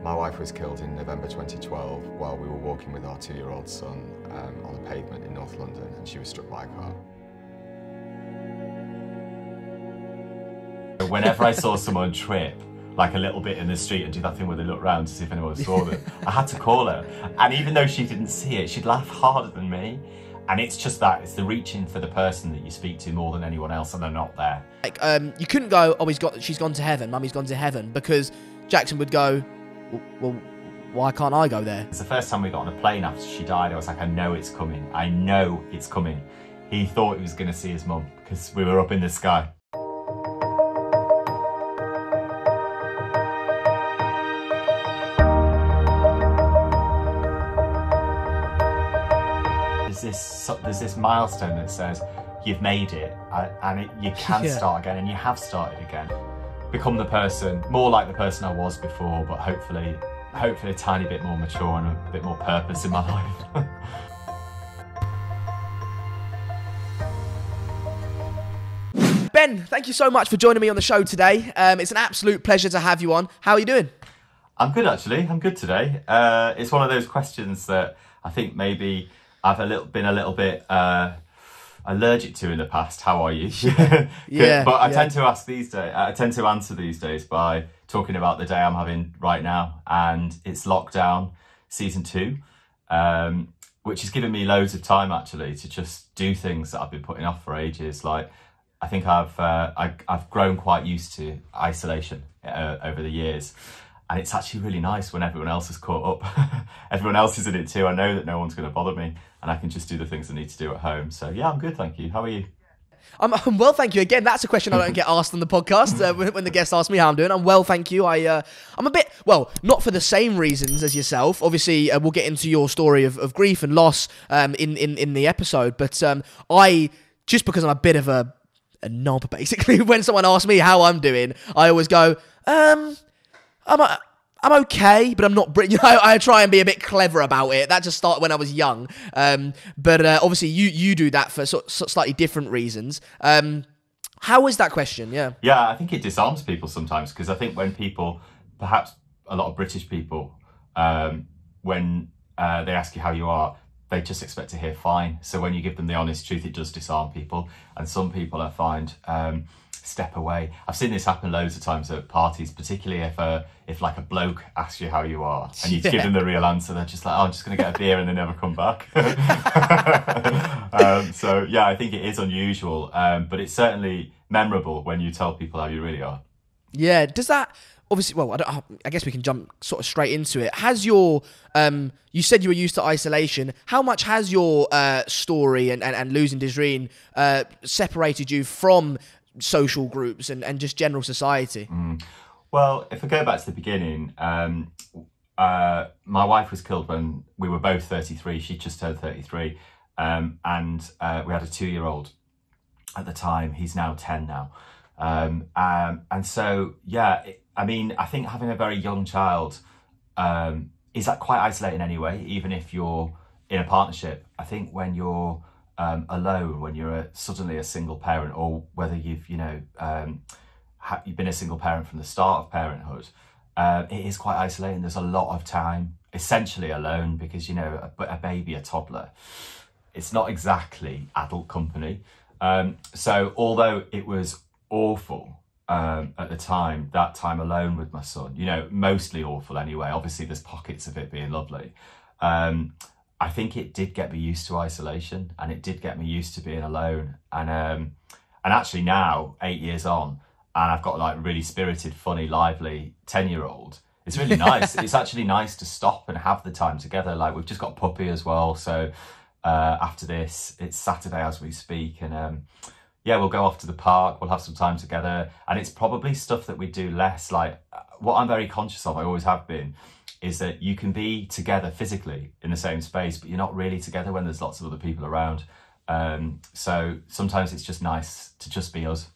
My wife was killed in November 2012 while we were walking with our 2-year-old son on the pavement in North London, and she was struck by a car. Whenever I saw someone trip, like a little bit in the street and do that thing where they look round to see if anyone saw them, I had to call her. And even though she didn't see it, she'd laugh harder than me. And it's just that, it's the reaching for the person that you speak to more than anyone else and they're not there. Like, you couldn't go, oh, she's gone to heaven, mummy's gone to heaven, because Jackson would go, well, why can't I go there? It's the first time we got on a plane after she died. I was like, I know it's coming. I know it's coming. He thought he was going to see his mum because we were up in the sky. There's this milestone that says you've made it, and you can start again, and you have started again. Become the person, more like the person I was before, but hopefully a tiny bit more mature and a bit more purpose in my life. Ben, thank you so much for joining me on the show today. It's an absolute pleasure to have you on. How are you doing? I'm good, actually. I'm good today. It's one of those questions that I think maybe I've been a little bit allergic to in the past. How are you? Yeah. But I tend to ask these days. I tend to answer these days by talking about the day I'm having right now, and it's lockdown season 2, which has given me loads of time actually to just do things that I've been putting off for ages. Like, I think I've grown quite used to isolation over the years. And it's actually really nice when everyone else is caught up. Everyone else is in it too. I know that no one's going to bother me and I can just do the things I need to do at home. So yeah, I'm good, thank you. How are you? I'm well, thank you. Again, that's a question I don't get asked on the podcast when the guests ask me how I'm doing. I'm well, thank you. I'm a bit, well, not for the same reasons as yourself. Obviously, we'll get into your story of grief and loss in the episode. But just because I'm a bit of a knob, basically, when someone asks me how I'm doing, I always go, I'm okay, but I'm not Brit. You know, I try and be a bit clever about it. That just started when I was young. But obviously, you do that for slightly different reasons. How is that question? Yeah. Yeah, I think it disarms people sometimes, because I think when people, perhaps a lot of British people, when they ask you how you are, they just expect to hear fine. So when you give them the honest truth, it does disarm people. And some people I find step away. I've seen this happen loads of times at parties, particularly if like a bloke asks you how you are and you give them the real answer, they're just like, oh, I'm just going to get a beer, and they never come back. So yeah, I think it is unusual, but it's certainly memorable when you tell people how you really are. Yeah, does that obviously? Well, I guess we can jump sort of straight into it. Has your you said you were used to isolation. How much has your story and losing Desreen separated you from social groups and just general society? Well, if I go back to the beginning, my wife was killed when we were both 33. She just turned 33, and we had a 2-year-old at the time. He's now 10 now, and so yeah, I mean, I think having a very young child is like quite isolating anyway, even if you're in a partnership. I think when you're alone, when you're suddenly a single parent, or whether you've you've been a single parent from the start of parenthood, it is quite isolating. There's a lot of time essentially alone, because a baby, a toddler, it's not exactly adult company. So although it was awful at the time, that time alone with my son, mostly awful anyway, obviously there's pockets of it being lovely, I think it did get me used to isolation, and it did get me used to being alone. And actually now, 8 years on, and I've got like really spirited, funny, lively 10-year-old. It's really nice. It's actually nice to stop and have the time together. Like, we've just got a puppy as well. So after this, it's Saturday as we speak. And yeah, we'll go off to the park. We'll have some time together. And it's probably stuff that we do less. Like, what I'm very conscious of, I always have been, is that you can be together physically in the same space, but you're not really together when there's lots of other people around. So sometimes it's just nice to just be us.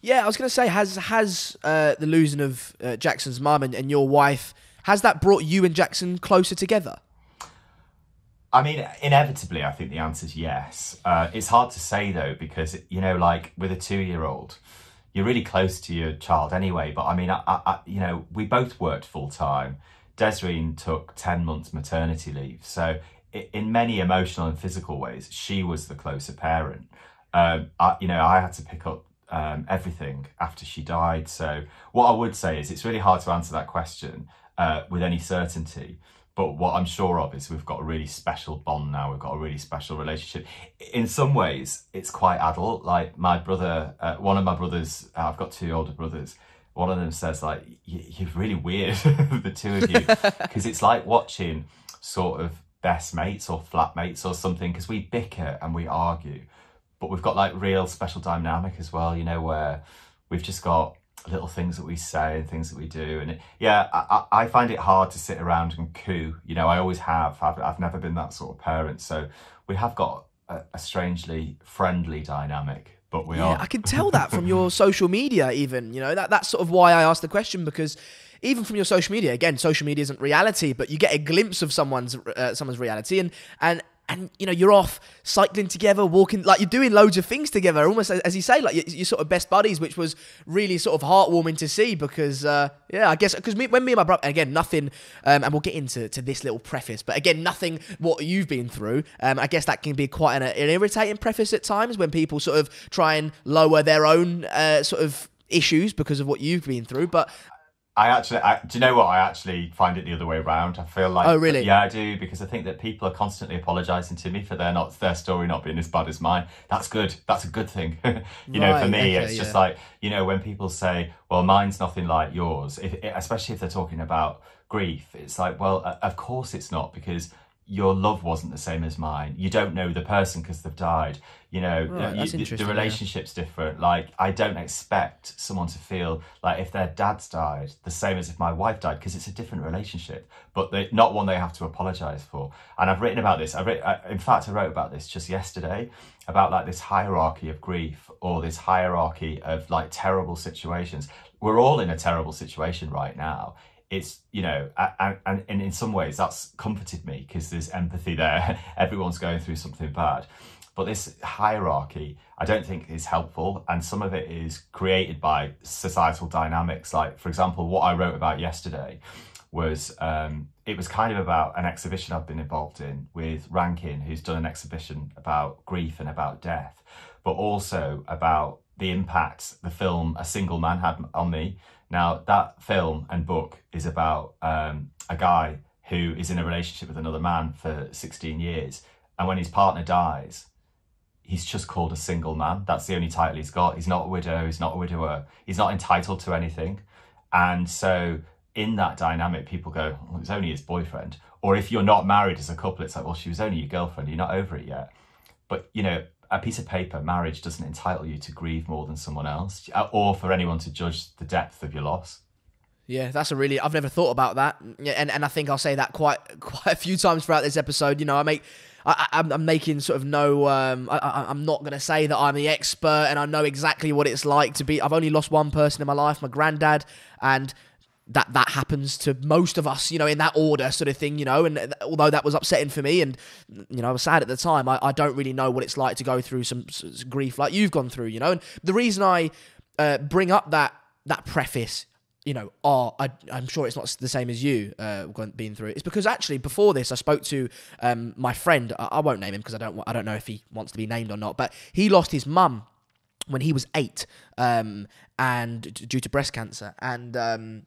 Yeah, I was going to say, has the losing of Jackson's mum and your wife, has that brought you and Jackson closer together? I mean, inevitably, I think the answer is yes. It's hard to say though, because, like with a 2-year-old, you're really close to your child anyway. But I mean, you know, we both worked full time. Desiree took 10 months maternity leave. So in many emotional and physical ways, she was the closer parent. You know, I had to pick up everything after she died. So what I would say is it's really hard to answer that question with any certainty. But what I'm sure of is we've got a really special bond now. We've got a really special relationship. In some ways, it's quite adult. Like my brother, one of my brothers, I've got 2 older brothers. One of them says, like, you're really weird, the 2 of you. Because it's like watching sort of best mates or flatmates or something, because we bicker and we argue. But we've got like real special dynamic as well, you know, where we've just got little things that we say and things that we do. And I find it hard to sit around and coo. You know, I always have. I've never been that sort of parent. So we have got a strangely friendly dynamic, but we are. I can tell that from your social media even, you know, that's sort of why I asked the question, because even from your social media, again, social media isn't reality, but you get a glimpse of someone's reality, and you know, you're off cycling together, walking, like you're doing loads of things together, almost as you say, like you're sort of best buddies, which was really sort of heartwarming to see, because I guess because when me and my brother, again, nothing, and we'll get into this little preface, but again, nothing what you've been through, I guess that can be quite an irritating preface at times when people sort of try and lower their own sort of issues because of what you've been through, but do you know what? I actually find it the other way around. I feel like, oh really? Yeah, I do, because I think that people are constantly apologising to me for their story not being as bad as mine. That's good. That's a good thing. You know, for me, it's just like, you know, when people say, well, mine's nothing like yours, especially if they're talking about grief, it's like, well, of course it's not, because your love wasn't the same as mine. You don't know the person because they've died. You know, the relationship's different. Like, I don't expect someone to feel like if their dad's died the same as if my wife died, because it's a different relationship, but not one they have to apologise for. And I've written about this. In fact, I wrote about this just yesterday, about like this hierarchy of grief, or this hierarchy of like terrible situations. We're all in a terrible situation right now. It's, you know, and in some ways that's comforted me, because there's empathy there. Everyone's going through something bad. But this hierarchy, I don't think is helpful. And some of it is created by societal dynamics. Like, for example, what I wrote about yesterday was, it was kind of about an exhibition I've been involved in with Rankin, who's done an exhibition about grief and about death, but also about the impact the film A Single Man had on me. Now, that film and book is about a guy who is in a relationship with another man for 16 years. And when his partner dies, he's just called a single man. That's the only title he's got. He's not a widow. He's not a widower. He's not entitled to anything. And so in that dynamic, people go, well, it's only his boyfriend. Or if you're not married as a couple, it's like, well, she was only your girlfriend. You're not over it yet. But, you know, a piece of paper, marriage doesn't entitle you to grieve more than someone else, or for anyone to judge the depth of your loss. Yeah, that's I've never thought about that, and I think I'll say that quite a few times throughout this episode. You know, I'm making sort of no, I'm not going to say that I'm the expert and I know exactly what it's like to be. I've only lost one person in my life, my granddad, and that happens to most of us, you know, in that order sort of thing, you know, and although that was upsetting for me and, you know, I was sad at the time, I don't really know what it's like to go through some grief like you've gone through, you know, and the reason I bring up that preface, you know, I'm sure it's not the same as you being through it, it's because actually before this I spoke to my friend, I won't name him because I don't know if he wants to be named or not, but he lost his mum when he was 8 and due to breast cancer, and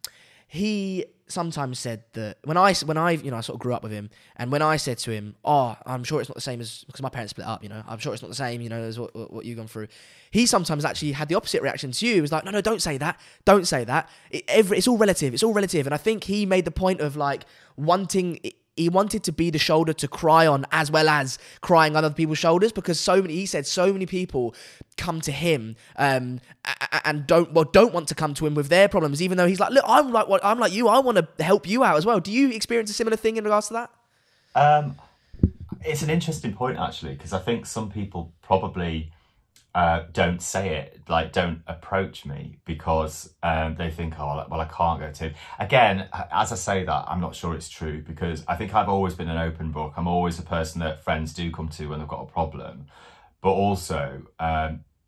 he sometimes said that when I you know, I sort of grew up with him, and when I said to him, oh, I'm sure it's not the same as, because my parents split up, you know, I'm sure it's not the same, you know, as what you've gone through. He sometimes actually had the opposite reaction to you. He was like, no, don't say that. It's all relative. And I think he made the point of like he wanted to be the shoulder to cry on, as well as crying on other people's shoulders, because so many people come to him and don't want to come to him with their problems, even though he's like, look, I'm like you, I want to help you out as well. Do you experience a similar thing in regards to that? It's an interesting point actually, because I think some people probably don't say it, like don't approach me because they think, oh, well, I can't go to him. Again, as I say that, I'm not sure it's true, because I think I've always been an open book. I'm always a person that friends do come to when they've got a problem. But also,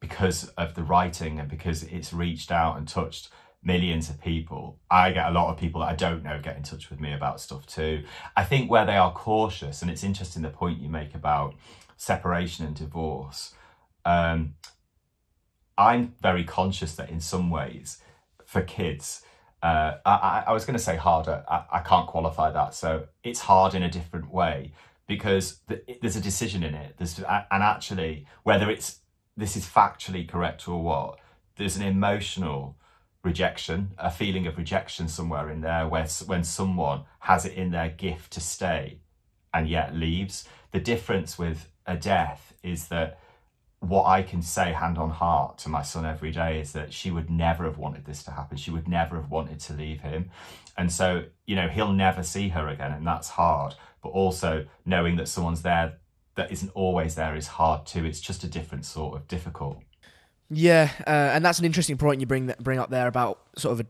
because of the writing and because it's reached out and touched millions of people, I get a lot of people that I don't know get in touch with me about stuff too. I think where they are cautious, and it's interesting the point you make about separation and divorce, I'm very conscious that in some ways for kids, I was going to say harder, I can't qualify that, so it's hard in a different way because there's a decision in it, and actually whether this is factually correct or what, there's an emotional rejection, a feeling of rejection somewhere in there when someone has it in their gift to stay and yet leaves. The difference with a death is that what I can say hand on heart to my son every day is that she would never have wanted this to happen. She would never have wanted to leave him. And so, he'll never see her again, and that's hard. But also knowing that someone's there that isn't always there is hard too. It's just a different sort of difficult. Yeah, and that's an interesting point you bring up there about sort of,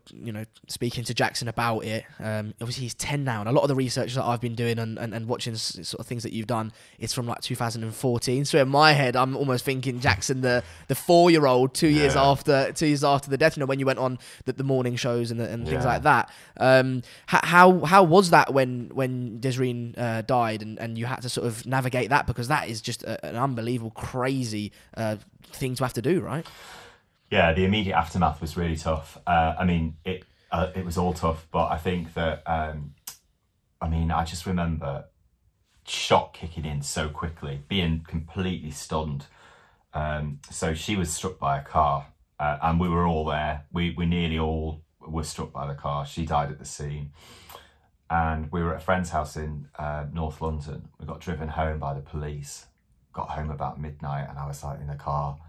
speaking to Jackson about it. Obviously, he's 10 now, and a lot of the research that I've been doing and watching sort of things that you've done is from like 2014. So in my head, I'm almost thinking Jackson, the 4-year-old, 2 years after the death. When you went on the morning shows and things like that. How was that when Desireen died, and you had to sort of navigate that, because that is just an unbelievable, crazy thing to have to do, right? Yeah, the immediate aftermath was really tough. It was all tough, but I think that I just remember shock kicking in so quickly, being completely stunned. So she was struck by a car, and we were all there. We nearly all were struck by the car. She died at the scene, and we were at a friend's house in North London. We got driven home by the police. Got home about midnight, and I was like in the car.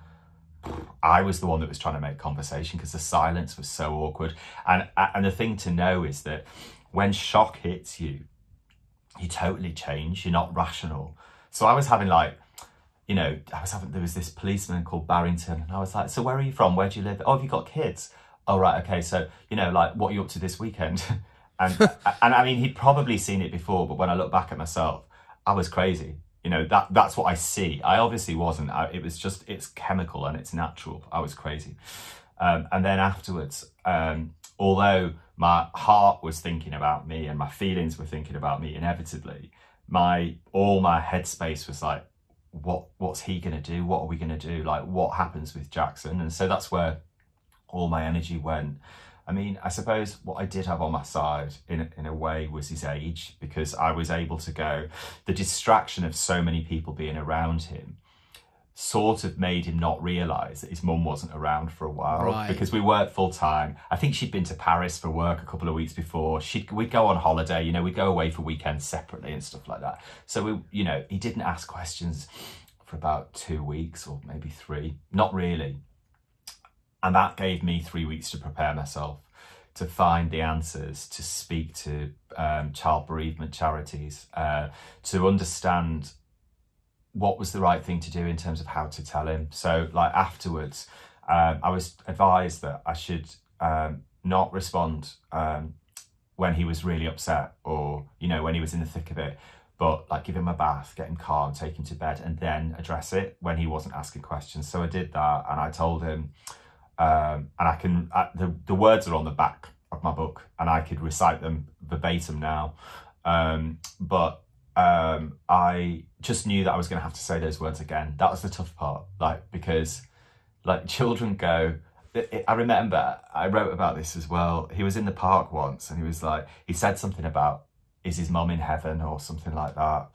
I was the one that was trying to make conversation because the silence was so awkward. And the thing to know is that when shock hits you, you totally change. You're not rational. So I was having there was this policeman called Barrington, and I was like, so where are you from? Where do you live? Oh, have you got kids? Oh, right, okay. So, what are you up to this weekend? and he'd probably seen it before, but when I look back at myself, I was crazy. That's what I see. I obviously wasn't. It's chemical and it's natural. I was crazy. And then afterwards, although my heart was thinking about me and my feelings were thinking about me, inevitably, all my headspace was like, what's he going to do? What are we going to do? Like, what happens with Jackson? And so that's where all my energy went. I suppose what I did have on my side in a way was his age, because I was able to go, the distraction of so many people being around him sort of made him not realise that his mum wasn't around for a while, right? Because we worked full time. I think she'd been to Paris for work a couple of weeks before. We'd go on holiday, we'd go away for weekends separately and stuff like that. So he didn't ask questions for about 2 weeks or maybe 3, not really. And that gave me 3 weeks to prepare myself, to find the answers, to speak to child bereavement charities, to understand what was the right thing to do in terms of how to tell him. So afterwards, I was advised that I should not respond when he was really upset, or, when he was in the thick of it, but give him a bath, get him calm, take him to bed, and then address it when he wasn't asking questions. So I did that, and I told him, and the words are on the back of my book, and I could recite them verbatim now. But I just knew that I was going to have to say those words again. That was the tough part, because children go. I remember I wrote about this as well. He was in the park once, and he said something about, is his mum in heaven or something like that.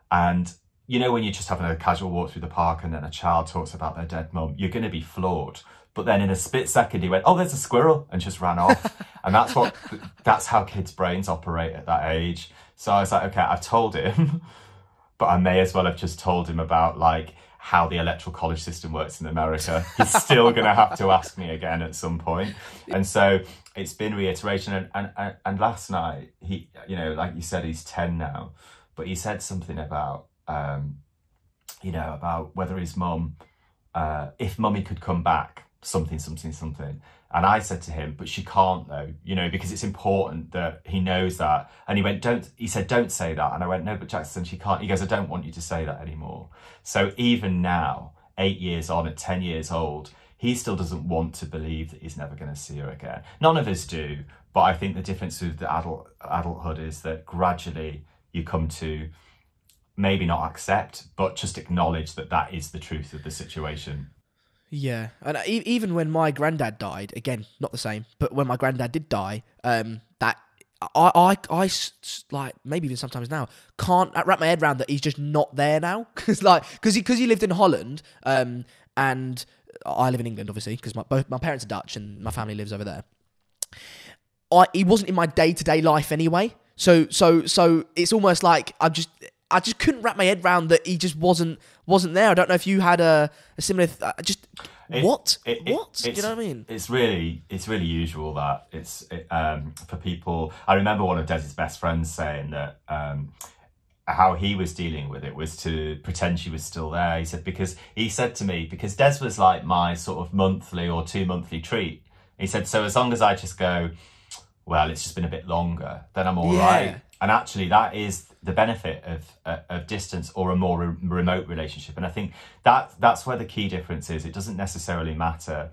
And when you're just having a casual walk through the park and then a child talks about their dead mum, you're going to be floored. But then in a split second, he went, oh, there's a squirrel, and just ran off. And that's how kids' brains operate at that age. So I was like, okay, I've told him, but I may as well have just told him about how the electoral college system works in America. He's still going to have to ask me again at some point. And so it's been reiteration. And last night, he, like you said, he's 10 now, but he said something about, about whether his mum, if mummy could come back, something. And I said to him, but she can't though, because it's important that he knows that. And he said, don't say that. And I went, no, but Jackson, she can't. He goes, I don't want you to say that anymore. So even now, 8 years on, at 10 years old, he still doesn't want to believe that he's never going to see her again. None of us do, but I think the difference with the adulthood is that gradually you come to maybe not accept, but just acknowledge that that is the truth of the situation. Yeah, and even when my granddad died, again, not the same, but when my granddad did die, that I like, maybe even sometimes now, can't wrap my head around that he's just not there now, because he lived in Holland, and I live in England, obviously, because both my parents are Dutch and my family lives over there. He wasn't in my day-to-day life anyway, so it's almost like I just couldn't wrap my head around that he just wasn't there. I don't know if you had a similar. What? Do you know what I mean? It's really usual that for people. I remember one of Des's best friends saying that how he was dealing with it was to pretend she was still there. He said to me, because Des was like my sort of monthly or 2 monthly treat. He said, so as long as I just go, well, it's just been a bit longer, then I'm all right. And actually, that is the benefit of distance or a more remote relationship. And I think that's where the key difference is. It doesn't necessarily matter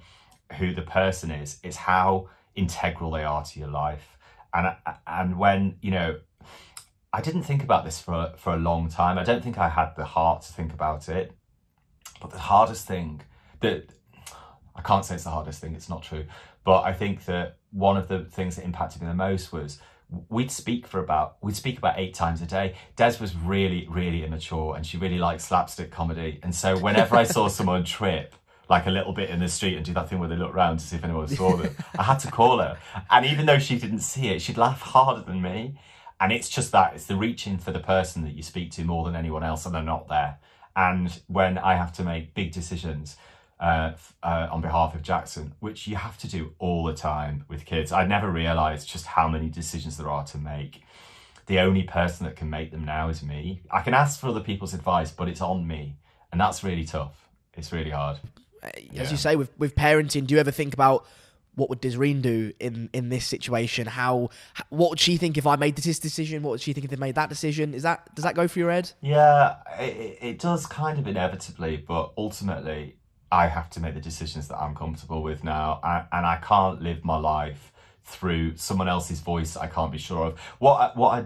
who the person is; it's how integral they are to your life. And when, you know, I didn't think about this for a long time. I don't think I had the heart to think about it. But the hardest thing I can't say it's the hardest thing. It's not true. But I think that one of the things that impacted me the most was we'd speak about 8 times a day. Des was really, really immature, and she really liked slapstick comedy. And so whenever I saw someone trip like a little bit in the street and do that thing where they look around to see if anyone saw them, I had to call her. And even though she didn't see it, she'd laugh harder than me. And it's just that, it's the reaching for the person that you speak to more than anyone else, and they're not there. And when I have to make big decisions on behalf of Jackson, which you have to do all the time with kids, I never realised just how many decisions there are to make. The only person that can make them now is me. I can ask for other people's advice, but it's on me. And that's really tough. It's really hard. As you say, with parenting, do you ever think about what would Desreen do in this situation? What would she think if I made this decision? What would she think if they made that decision? Does that go through your head? Yeah, it does kind of inevitably, but ultimately I have to make the decisions that I'm comfortable with now, and I can't live my life through someone else's voice I can't be sure of. What I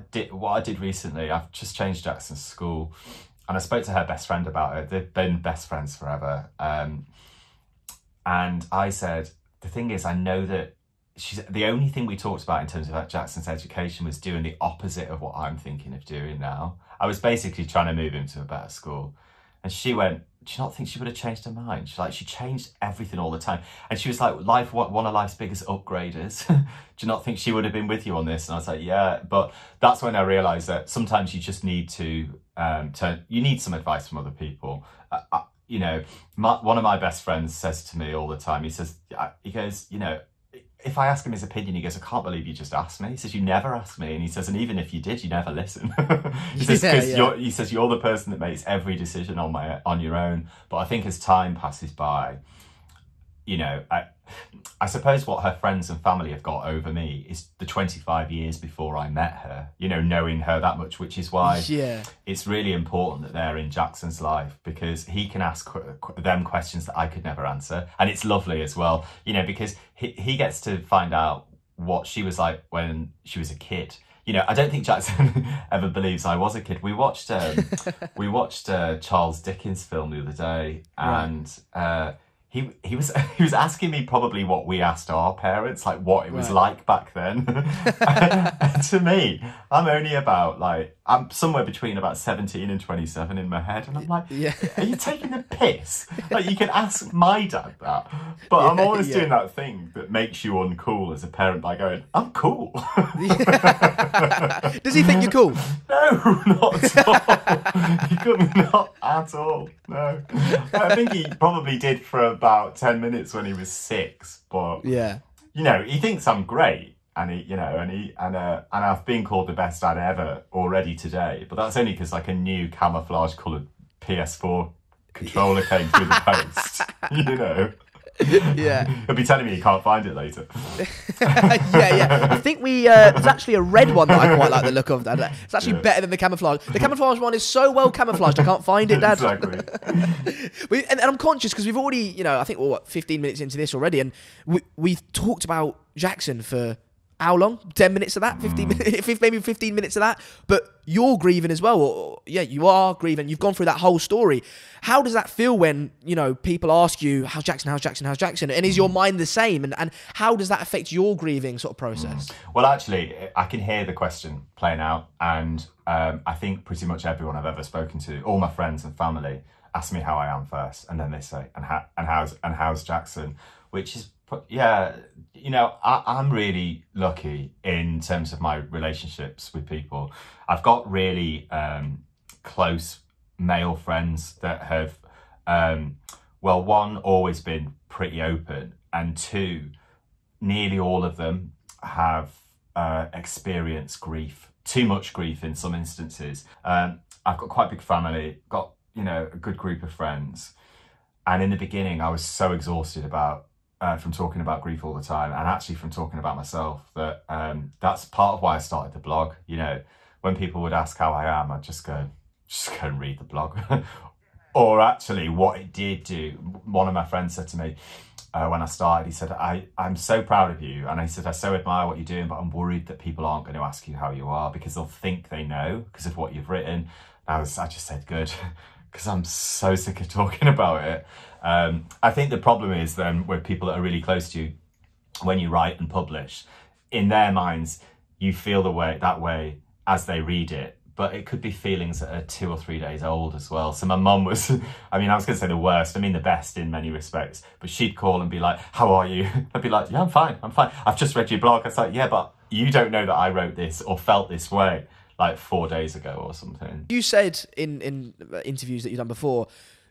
did recently, I've just changed Jackson's school, and I spoke to her best friend about it. They've been best friends forever, and I said, the thing is, I know that the only thing we talked about in terms of Jackson's education was doing the opposite of what I'm thinking of doing now. I was basically trying to move him to a better school, and she went, do you not think she would have changed her mind? She changed everything all the time. And she was like, one of life's biggest upgraders. Do you not think she would have been with you on this? And I was like, yeah. But that's when I realised that sometimes you just need you need some advice from other people. You know, one of my best friends says to me all the time, he goes, you know, if I ask him his opinion, he goes, I can't believe you just asked me. He says, you never ask me. And he says, and even if you did, you never listen. He says, you're the person that makes every decision on your own. But I think as time passes by, you know, I suppose what her friends and family have got over me is the 25 years before I met her, you know, knowing her that much, which is why it's really important that they're in Jackson's life, because he can ask them questions that I could never answer. And it's lovely as well, you know, because he gets to find out what she was like when she was a kid. You know, I don't think Jackson ever believes I was a kid. We watched a Charles Dickens film the other day, and he was asking me probably what we asked our parents, like what it was like back then. And to me, I'm somewhere between about 17 and 27 in my head, and I'm like, are you taking the piss? Like, you can ask my dad that, but I'm always doing that thing that makes you uncool as a parent by going, I'm cool. Does he think you're cool? No, not at all. Not at all. No, I think he probably did for about 10 minutes when he was 6, but you know, he thinks I'm great. And I've been called the best dad ever already today, but that's only because like a new camouflage coloured PS4 controller came through the post, you know. Yeah. He'll be telling me he can't find it later. yeah. I think there's actually a red one that I quite like the look of, Dad. It's actually better than the camouflage. The camouflage one is so well camouflaged, I can't find it, Dad. Exactly. And I'm conscious because we've already, I think we're 15 minutes into this already, and we've talked about Jackson for how long? 10 minutes of that? 15 minutes, maybe 15 minutes of that? But you're grieving as well. You are grieving. You've gone through that whole story. How does that feel when, people ask you, how's Jackson? And is your mind the same? And how does that affect your grieving sort of process? Well, actually, I can hear the question playing out. And I think pretty much everyone I've ever spoken to, all my friends and family, ask me how I am first. And then they say, and how's Jackson? Which is, I'm really lucky in terms of my relationships with people. I've got really close male friends that have, one, always been pretty open, and two, nearly all of them have experienced grief, too much grief in some instances. I've got quite a big family, got, a good group of friends. And in the beginning, I was so exhausted from talking about grief all the time, and actually from talking about myself, that that's part of why I started the blog. When people would ask how I am, I'd just go and read the blog. Or actually what it did do, one of my friends said to me when I started, he said, I'm so proud of you, and I said, I so admire what you're doing, but I'm worried that people aren't going to ask you how you are because they'll think they know because of what you've written. I just said good, because I'm so sick of talking about it. I think the problem is then with people that are really close to you, when you write and publish, in their minds, you feel that way as they read it, but it could be feelings that are 2 or 3 days old as well. So my mum was, I was going to say the worst, the best in many respects, but she'd call and be like, how are you? I'd be like, yeah, I'm fine. I've just read your blog. I was like, yeah, but you don't know that I wrote this or felt this way like 4 days ago or something. You said in interviews that you've done before,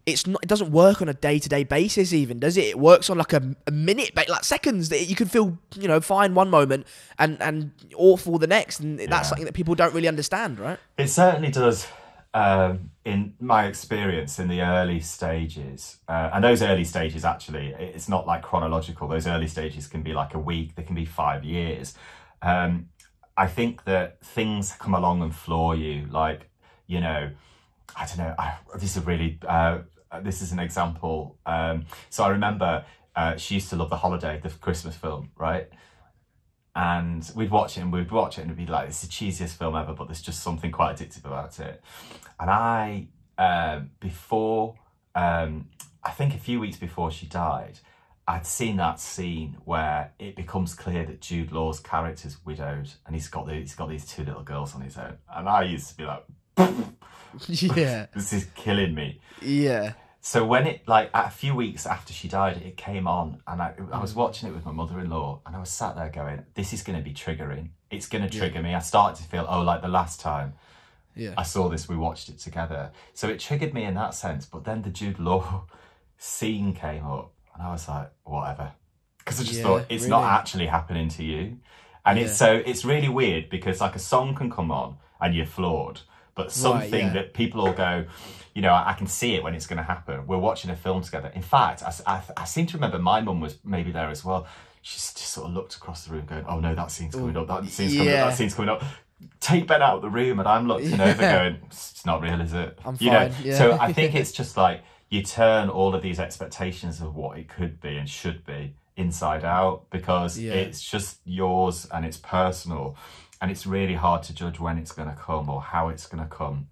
it doesn't work on a day-to-day basis even, does it? It works on like a minute, like seconds. That you can feel, fine one moment and awful the next. And that's something that people don't really understand, right? It certainly does. In my experience in the early stages, and those early stages, actually, it's not like chronological. Those early stages can be like a week, they can be 5 years. I think that things come along and floor you, like, I don't know, this is an example. So I remember she used to love The Holiday, the Christmas film, right? And we'd watch it and we'd be like, it's the cheesiest film ever, but there's just something quite addictive about it. And I think a few weeks before she died, I'd seen that scene where it becomes clear that Jude Law's character's widowed and he's got these 2 little girls on his own. And I used to be like, yeah, this is killing me. Yeah. So when it, like, a few weeks after she died, it came on, and I was watching it with my mother-in-law, and I was sat there going, this is going to be triggering. It's going to trigger me. I started to feel, like the last time I saw this, we watched it together. So it triggered me in that sense. But then the Jude Law scene came up, and I was like, whatever. Because I just thought, it's not actually happening to you. And it's really weird, because like a song can come on, and you're floored. But something that people all go, I can see it when it's going to happen. We're watching a film together. In fact, I seem to remember my mum was maybe there as well. She just sort of looked across the room going, oh no, that scene's coming up, that scene's coming up. Take Ben out of the room, and I'm looking over going, it's not real, is it? I'm fine. So I think it's just like, you turn all of these expectations of what it could be and should be inside out, because it's just yours and it's personal. And it's really hard to judge when it's going to come or how it's going to come.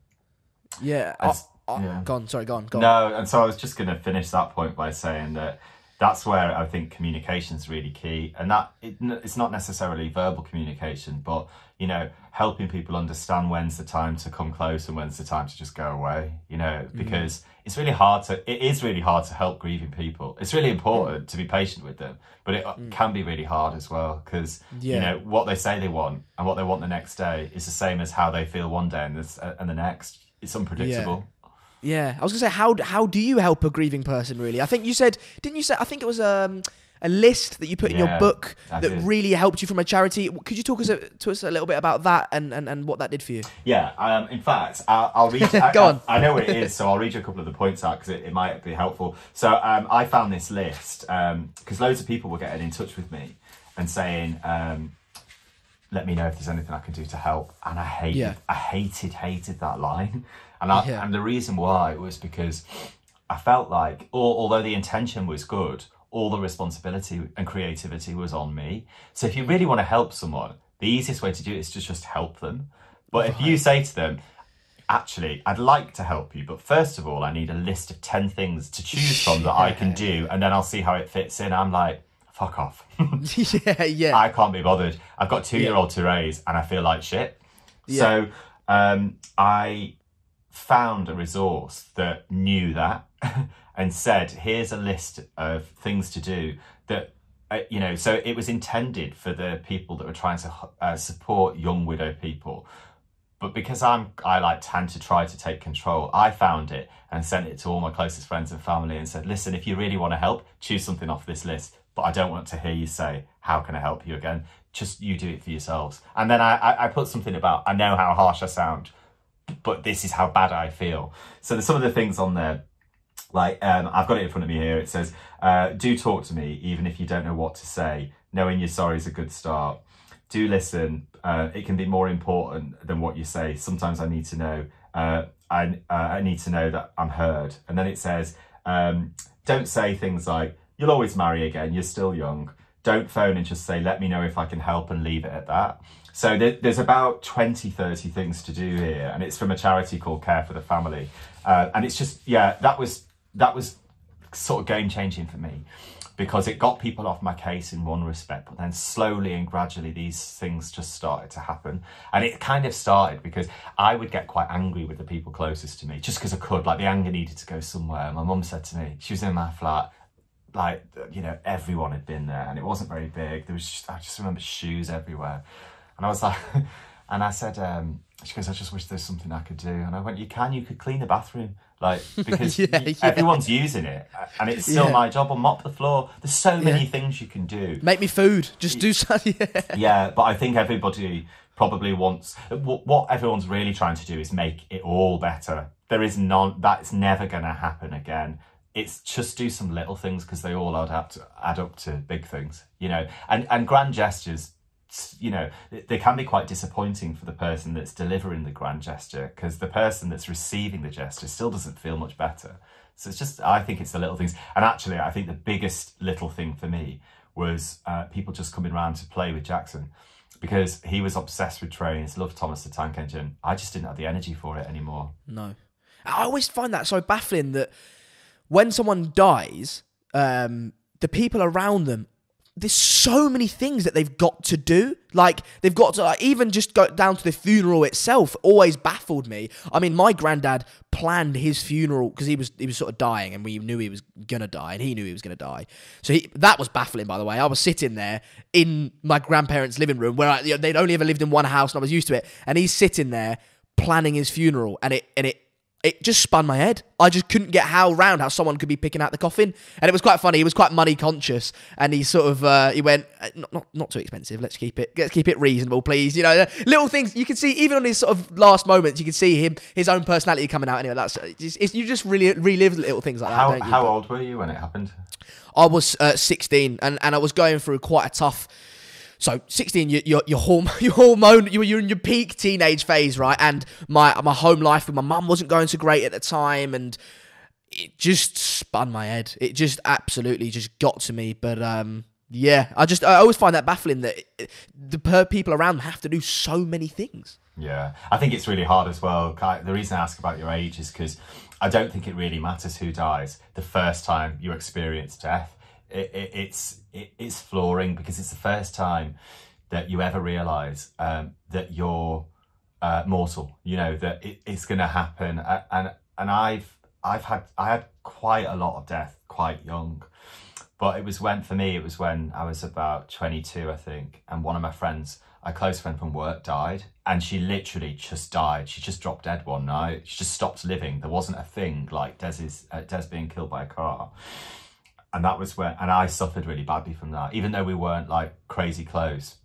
Yeah. Go on. No, and so I was just going to finish that point by saying that that's where I think communication is really key. And that it's not necessarily verbal communication, but, helping people understand when's the time to come close and when's the time to just go away, because it is really hard to help grieving people. It's really important to be patient with them, but it can be really hard as well, because, what they say they want and what they want the next day is the same as how they feel one day and the next. It's unpredictable. Yeah. I was going to say, how do you help a grieving person, really? I think you said, didn't you say, I think it was a a list that you put in your book I that did. really helped you from a charity. Could you talk to us a little bit about that and what that did for you? Yeah, in fact, I'll read. Go on. I know what it is, so I'll read you a couple of the points out because it might be helpful. So I found this list because loads of people were getting in touch with me and saying, let me know if there's anything I can do to help. And I hated that line. And the reason why was because I felt like, although the intention was good, all the responsibility and creativity was on me. So if you really want to help someone, the easiest way to do it is to just help them. But if you say to them, actually, I'd like to help you, but first of all, I need a list of 10 things to choose from that I can do, and then I'll see how it fits in. I'm like, fuck off. Yeah. I can't be bothered. I've got a 2-year-old to raise and I feel like shit. Yeah. So I found a resource that knew that and said, here's a list of things to do that, so it was intended for the people that were trying to support young widow people. But because I tend to try to take control, I found it and sent it to all my closest friends and family and said, listen, if you really want to help, choose something off this list. But I don't want to hear you say, how can I help you again? Just you do it for yourselves. And then I put something about, I know how harsh I sound, but this is how bad I feel. So there's some of the things on there, like I've got it in front of me here. It says, do talk to me, even if you don't know what to say. Knowing you're sorry is a good start. Do listen. It can be more important than what you say. Sometimes I need to know. I need to know that I'm heard. And then it says, don't say things like, you'll always marry again, you're still young. Don't phone and just say, let me know if I can help, and leave it at that. So there's about 20, 30 things to do here. And it's from a charity called Care for the Family. And it's just, that was sort of game changing for me, because it got people off my case in one respect, but then slowly and gradually these things just started to happen. And it kind of started because I would get quite angry with the people closest to me, just because I could. Like, the anger needed to go somewhere. My mum said to me, she was in my flat, like, everyone had been there and it wasn't very big. There was I just remember shoes everywhere. And I was like, and I said, she goes, I just wish there's something I could do. And I went, you could clean the bathroom, like, because everyone's using it and it's still my job. Or mop the floor. There's so many things you can do. Make me food. Just do something. Yeah, but I think everybody probably wants, what everyone's really trying to do is make it all better. That's never going to happen again. It's just do some little things, because they all add up to big things, and grand gestures, they can be quite disappointing for the person that's delivering the grand gesture, because the person that's receiving the gesture still doesn't feel much better. So it's just, I think it's the little things. And actually, I think the biggest little thing for me was people just coming around to play with Jackson, because he was obsessed with trains, loved Thomas the Tank Engine. I just didn't have the energy for it anymore. No. I always find that so baffling that when someone dies, the people around them, there's so many things that they've got to do. Like, they've got to, even just go down to the funeral itself, always baffled me. I mean, my granddad planned his funeral because he was sort of dying, and we knew he was going to die, and he knew he was going to die. So that was baffling, by the way. I was sitting there in my grandparents' living room where they'd only ever lived in one house and I was used to it. And he's sitting there planning his funeral, and it just spun my head. I just couldn't get how someone could be picking out the coffin. And it was quite funny. He was quite money conscious, and he sort of he went, not too expensive. Let's keep it reasonable, please. Little things you can see even on his sort of last moments. You can see his own personality coming out. Anyway, you just really relive little things like that. Don't you? How old were you when it happened? I was 16, and I was going through quite a tough. So 16, you're in your peak teenage phase, right? And my home life with my mum wasn't going so great at the time, and it just spun my head. It just absolutely just got to me. But I always find that baffling that the people around them have to do so many things. Yeah, I think it's really hard as well. The reason I ask about your age is because I don't think it really matters who dies the first time you experience death. It's flooring, because it's the first time that you ever realise that you're mortal. That it's going to happen. And I had quite a lot of death quite young, but it was when I was about 22, I think, and one of my friends, a close friend from work, died, and she literally just died. She just dropped dead one night. She just stopped living. There wasn't a thing like Des being killed by a car. And that was when, and I suffered really badly from that, even though we weren't like crazy close.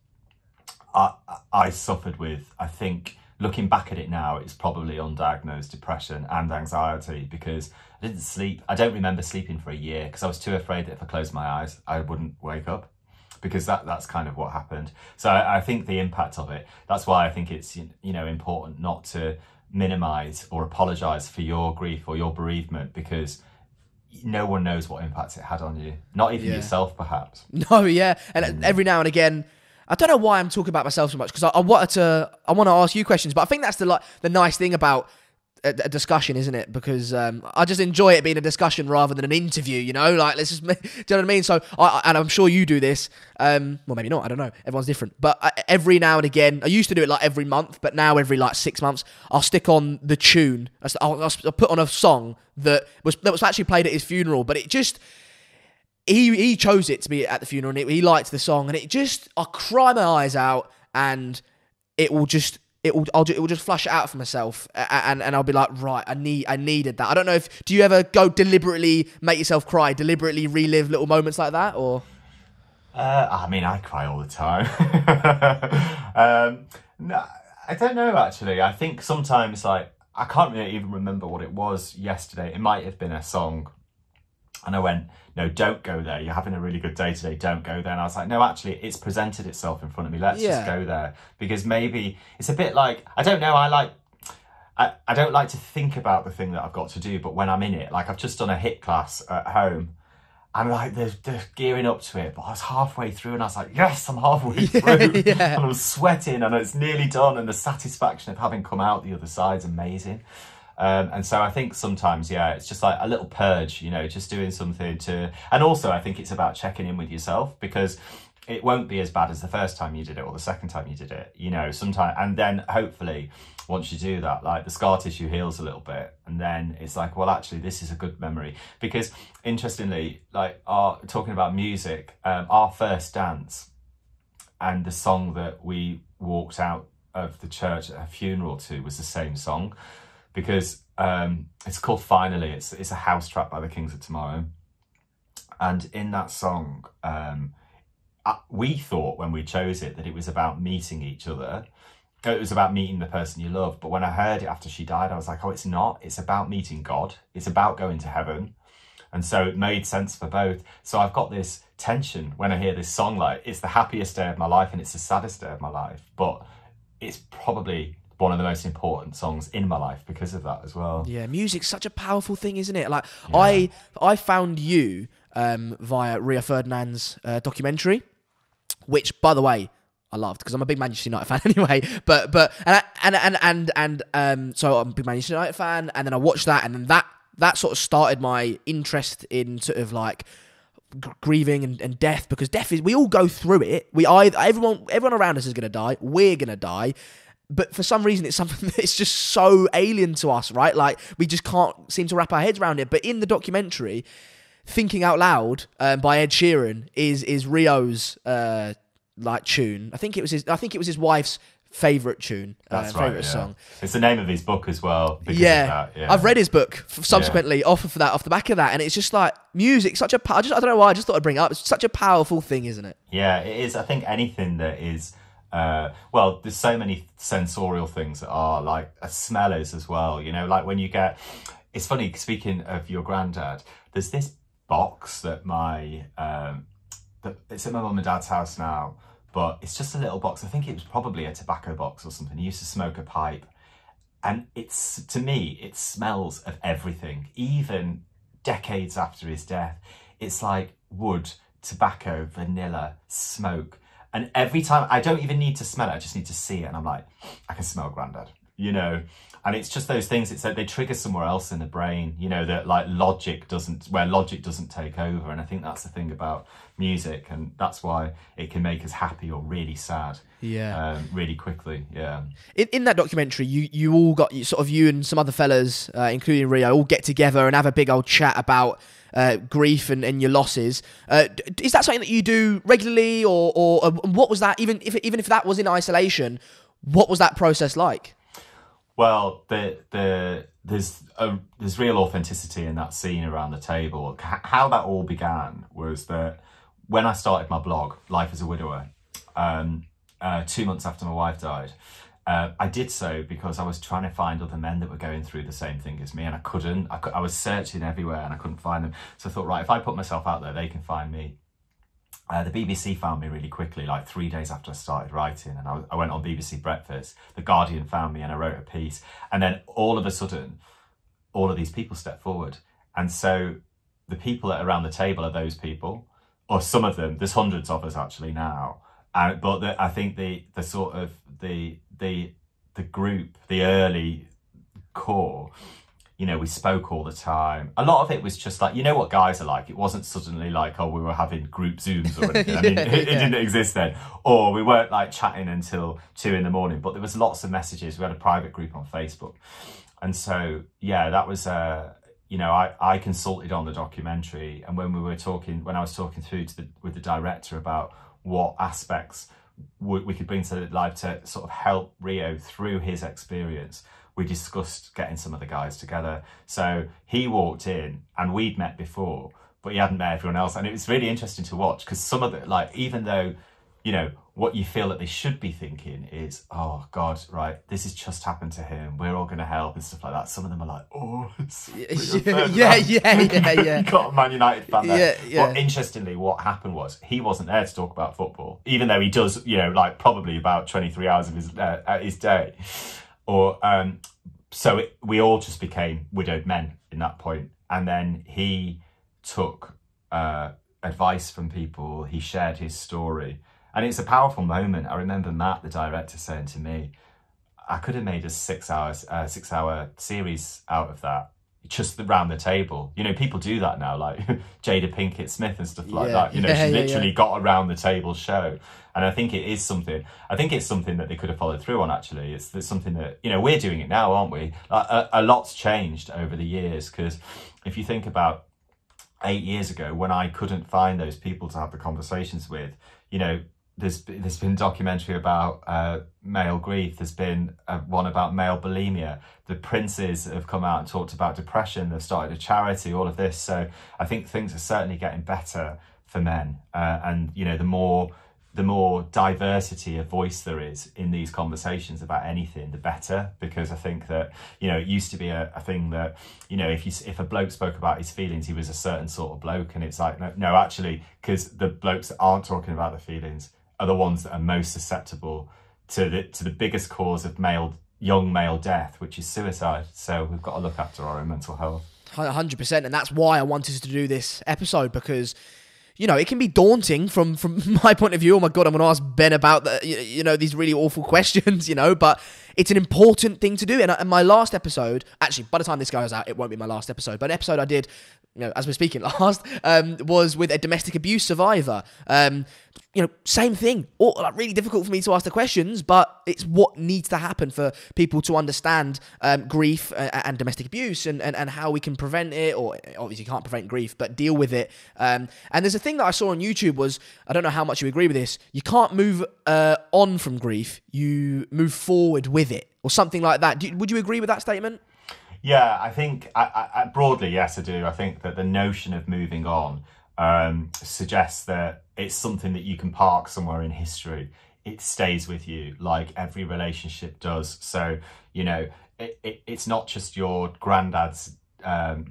I suffered with, I think, looking back at it now, it's probably undiagnosed depression and anxiety, because I didn't sleep. I don't remember sleeping for a year because I was too afraid that if I closed my eyes, I wouldn't wake up, because that's kind of what happened. So I think the impact of it, that's why I think it's, you know, important not to minimize or apologize for your grief or your bereavement, because no one knows what impact it had on you, not even yourself perhaps. No, yeah. And every now and again, I don't know why I'm talking about myself so much, because I want to ask you questions, but I think that's the nice thing about a discussion, isn't it? Because I just enjoy it being a discussion rather than an interview, you know? Like, let's just, do you know what I mean? So, and I'm sure you do this, well, maybe not, I don't know, everyone's different, but every now and again, I used to do it like every month, but now every like 6 months, I'll stick on the tune, I'll put on a song that was actually played at his funeral, but it just... He chose it to be at the funeral, and he liked the song, and it just, I'll cry my eyes out, and it will just flush it out for myself, and I'll be like, right, I needed that. I don't know do you ever go deliberately make yourself cry, deliberately relive little moments like that, or? I mean, I cry all the time. No, I don't know actually. I think sometimes, like, I can't really even remember what it was yesterday. It might have been a song. And I went, no, don't go there. You're having a really good day today. Don't go there. And I was like, no, actually, it's presented itself in front of me. Let's just go there. Because maybe it's a bit like, I don't know, I don't like to think about the thing that I've got to do. But when I'm in it, like I've just done a HIIT class at home. I'm like, they're gearing up to it. But I was halfway through and I was like, yes, I'm halfway through. And I'm sweating and it's nearly done. And the satisfaction of having come out the other side's amazing. And so I think sometimes, it's just like a little purge, you know, just doing something to, and also I think it's about checking in with yourself, because it won't be as bad as the first time you did it or the second time you did it, you know, sometimes, and then hopefully once you do that, like the scar tissue heals a little bit, and then it's like, well, actually this is a good memory. Because interestingly, like talking about music, our first dance and the song that we walked out of the church at a funeral to was the same song. Because it's called Finally. It's a house track by the Kings of Tomorrow. And in that song, we thought when we chose it that it was about meeting each other. It was about meeting the person you love. But when I heard it after she died, I was like, oh, it's not. It's about meeting God. It's about going to heaven. And so it made sense for both. So I've got this tension when I hear this song, like it's the happiest day of my life and it's the saddest day of my life. But it's probably one of the most important songs in my life because of that as well. Yeah, music's such a powerful thing, isn't it? Like I found you via Rio Ferdinand's documentary, which, by the way, I loved, because I'm a big Manchester United fan anyway. But so I'm a big Manchester United fan, and then I watched that, and then that sort of started my interest in sort of like grieving and death, because death is, we all go through it. Everyone around us is going to die. We're going to die. But for some reason, it's something that's just so alien to us, right? Like, we just can't seem to wrap our heads around it. But in the documentary, Thinking Out Loud by Ed Sheeran is Rio's like tune. I think it was his wife's favourite tune. That's right, favourite song. It's the name of his book as well. Yeah. I've read his book subsequently off the back of that, and it's just like music. I don't know why. I just thought I'd bring it up. It's such a powerful thing, isn't it? Yeah, it is. I think anything that is. Well, there's so many sensorial things that are like a smell is as well, you know, like when you get, it's funny, speaking of your granddad, there's this box that it's at my mum and dad's house now, but it's just a little box. I think it was probably a tobacco box or something. He used to smoke a pipe, and it's, to me, it smells of everything, even decades after his death. It's like wood, tobacco, vanilla, smoke. And every time, I don't even need to smell it, I just need to see it. And I'm like, I can smell Grandad, you know? And it's just those things, it's like they trigger somewhere else in the brain, you know, that like logic doesn't take over. And I think that's the thing about music. And that's why it can make us happy or really sad. Yeah. Really quickly, yeah. In that documentary, you all got, you and some other fellas, including Rio, all get together and have a big old chat about grief and your losses. Is that something that you do regularly, or what was that, even if that was in isolation, what was that process like? Well, there's real authenticity in that scene around the table. How that all began was that when I started my blog, Life as a Widower, 2 months after my wife died, I did so because I was trying to find other men that were going through the same thing as me, and I couldn't. I was searching everywhere and I couldn't find them. So I thought, right, if I put myself out there, they can find me. The BBC found me really quickly, like 3 days after I started writing, and I went on BBC Breakfast. The Guardian found me and I wrote a piece, and then all of a sudden, all of these people stepped forward. And so the people that are around the table are those people, or some of them. There's hundreds of us actually now, but I think the sort of the group, the early core, you know, we spoke all the time. A lot of it was just like, you know what guys are like. It wasn't suddenly like, oh, we were having group Zooms or anything. I mean, it didn't exist then. Or we weren't like chatting until 2 a.m. But there was lots of messages. We had a private group on Facebook. And so, yeah, that was, you know, I consulted on the documentary. And when I was talking through with the director about what aspects we could bring to life to sort of help Rio through his experience, we discussed getting some of the guys together. So he walked in and we'd met before, but he hadn't met everyone else. And it was really interesting to watch because some of it, like, even though, you know, what you feel that they should be thinking is, oh God, right, this has just happened to him. We're all going to help and stuff like that. Some of them are like, oh, it's yeah. You got a Man United fan there. Yeah. But interestingly, what happened was he wasn't there to talk about football, even though he does, you know, like probably about 23 hours of his day. Or so we all just became widowed men in that point. And then he took advice from people. He shared his story. And it's a powerful moment. I remember Matt, the director, saying to me, I could have made a 6 hour series out of that, just around the table. You know, people do that now, like Jada Pinkett Smith and stuff like that. You know, she literally got around the table show. And I think it's something that they could have followed through on, actually. It's something that, you know, we're doing it now, aren't we? A lot's changed over the years, because if you think about 8 years ago, when I couldn't find those people to have the conversations with, you know, there's been a documentary about male grief. There's been one about male bulimia. The Princes have come out and talked about depression. They've started a charity, all of this. So I think things are certainly getting better for men. And, you know, the more diversity of voice there is in these conversations about anything, the better. Because I think that, you know, it used to be a thing that, you know, if a bloke spoke about his feelings, he was a certain sort of bloke. And it's like, no, actually, because the blokes that aren't talking about their feelings are the ones that are most susceptible to the biggest cause of young male death, which is suicide. So we've got to look after our own mental health. 100%, and that's why I wanted to do this episode, because, you know, it can be daunting from my point of view. Oh my God, I'm going to ask Ben about you know, these really awful questions, you know, but it's an important thing to do. And my last episode, actually, by the time this goes out, it won't be my last episode, but an episode I did, you know, as we're speaking last, was with a domestic abuse survivor. You know, same thing. Like, really difficult for me to ask the questions, but it's what needs to happen for people to understand grief and domestic abuse and how we can prevent it, or obviously can't prevent grief, but deal with it. And there's a thing that I saw on YouTube was, I don't know how much you agree with this, you can't move on from grief, you move forward with it, or something like that. Would you agree with that statement? Yeah, I think I broadly, yes, I do. I think that the notion of moving on suggests that it's something that you can park somewhere in history. It stays with you like every relationship does. So, you know, it's not just your granddad's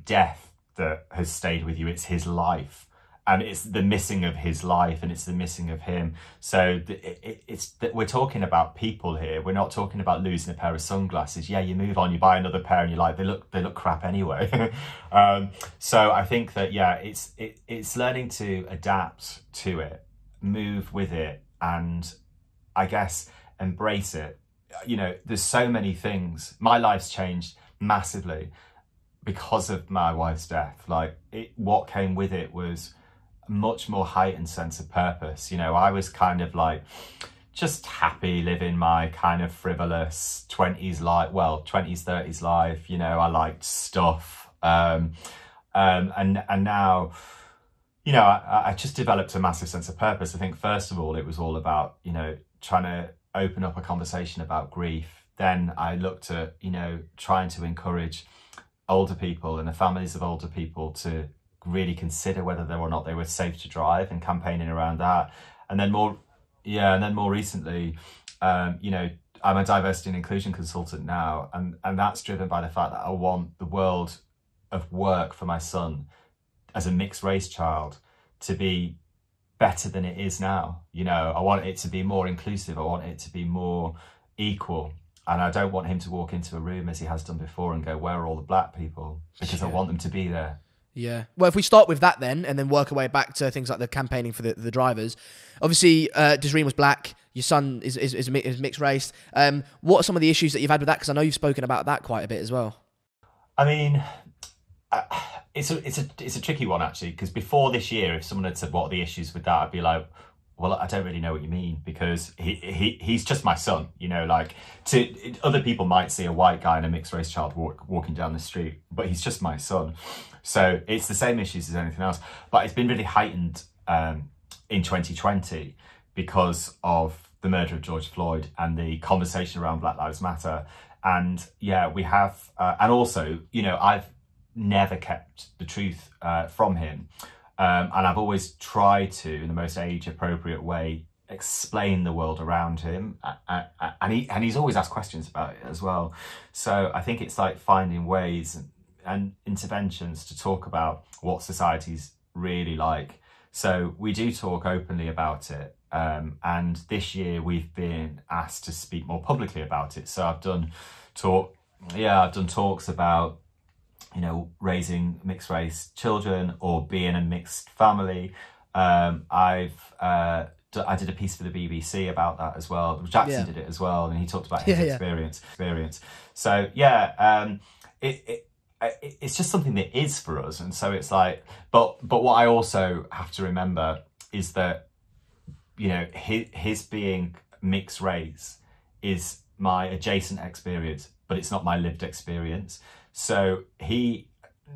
death that has stayed with you, it's his life. And it's the missing of his life, and it's the missing of him. So it's that we're talking about people here. We're not talking about losing a pair of sunglasses. Yeah, you move on, you buy another pair, and you're like, they look crap anyway. So I think that, yeah, it's learning to adapt to it, move with it, and I guess embrace it. You know, there's so many things. My life's changed massively because of my wife's death. Like, what came with it was much more heightened sense of purpose. You know, I was kind of like just happy living my kind of frivolous 20s life, 30s life. You know, I liked stuff. And now, you know, I just developed a massive sense of purpose. I think, first of all, it was all about, you know, trying to open up a conversation about grief then I looked at, trying to encourage older people and the families of older people to really consider whether or not they were safe to drive, and campaigning around that. And then more recently, I'm a diversity and inclusion consultant now, and that's driven by the fact that I want the world of work for my son as a mixed race child to be better than it is now. I want it to be more inclusive. I want it to be more equal. And I don't want him to walk into a room as he has done before and go, where are all the black people? Because I want them to be there. Yeah. Well, if we start with that then, and then work our way back to things like the campaigning for the drivers. Obviously, Desreen was black. Your son is mixed race. What are some of the issues that you've had with that? Because I know you've spoken about that quite a bit as well. I mean, it's a tricky one, actually, because before this year, if someone had said, what are the issues with that? I'd be like, well, I don't really know what you mean, because he's just my son, other people might see a white guy and a mixed race child walking down the street, but he's just my son. So it's the same issues as anything else, but it's been really heightened in 2020 because of the murder of George Floyd and the conversation around Black Lives Matter. And yeah, we have, and also, I've never kept the truth from him. And I've always tried to, in the most age-appropriate way, explain the world around him. And he's always asked questions about it as well. So I think it's like finding ways and interventions to talk about what society's really like. So we do talk openly about it. And this year we've been asked to speak more publicly about it. So I've done talks about raising mixed race children or being a mixed family. I did a piece for the BBC about that as well. Jackson did it as well, and he talked about his experience. So it's just something that is for us, and so it's like. But what I also have to remember is that his being mixed race is my adjacent experience, but it's not my lived experience. So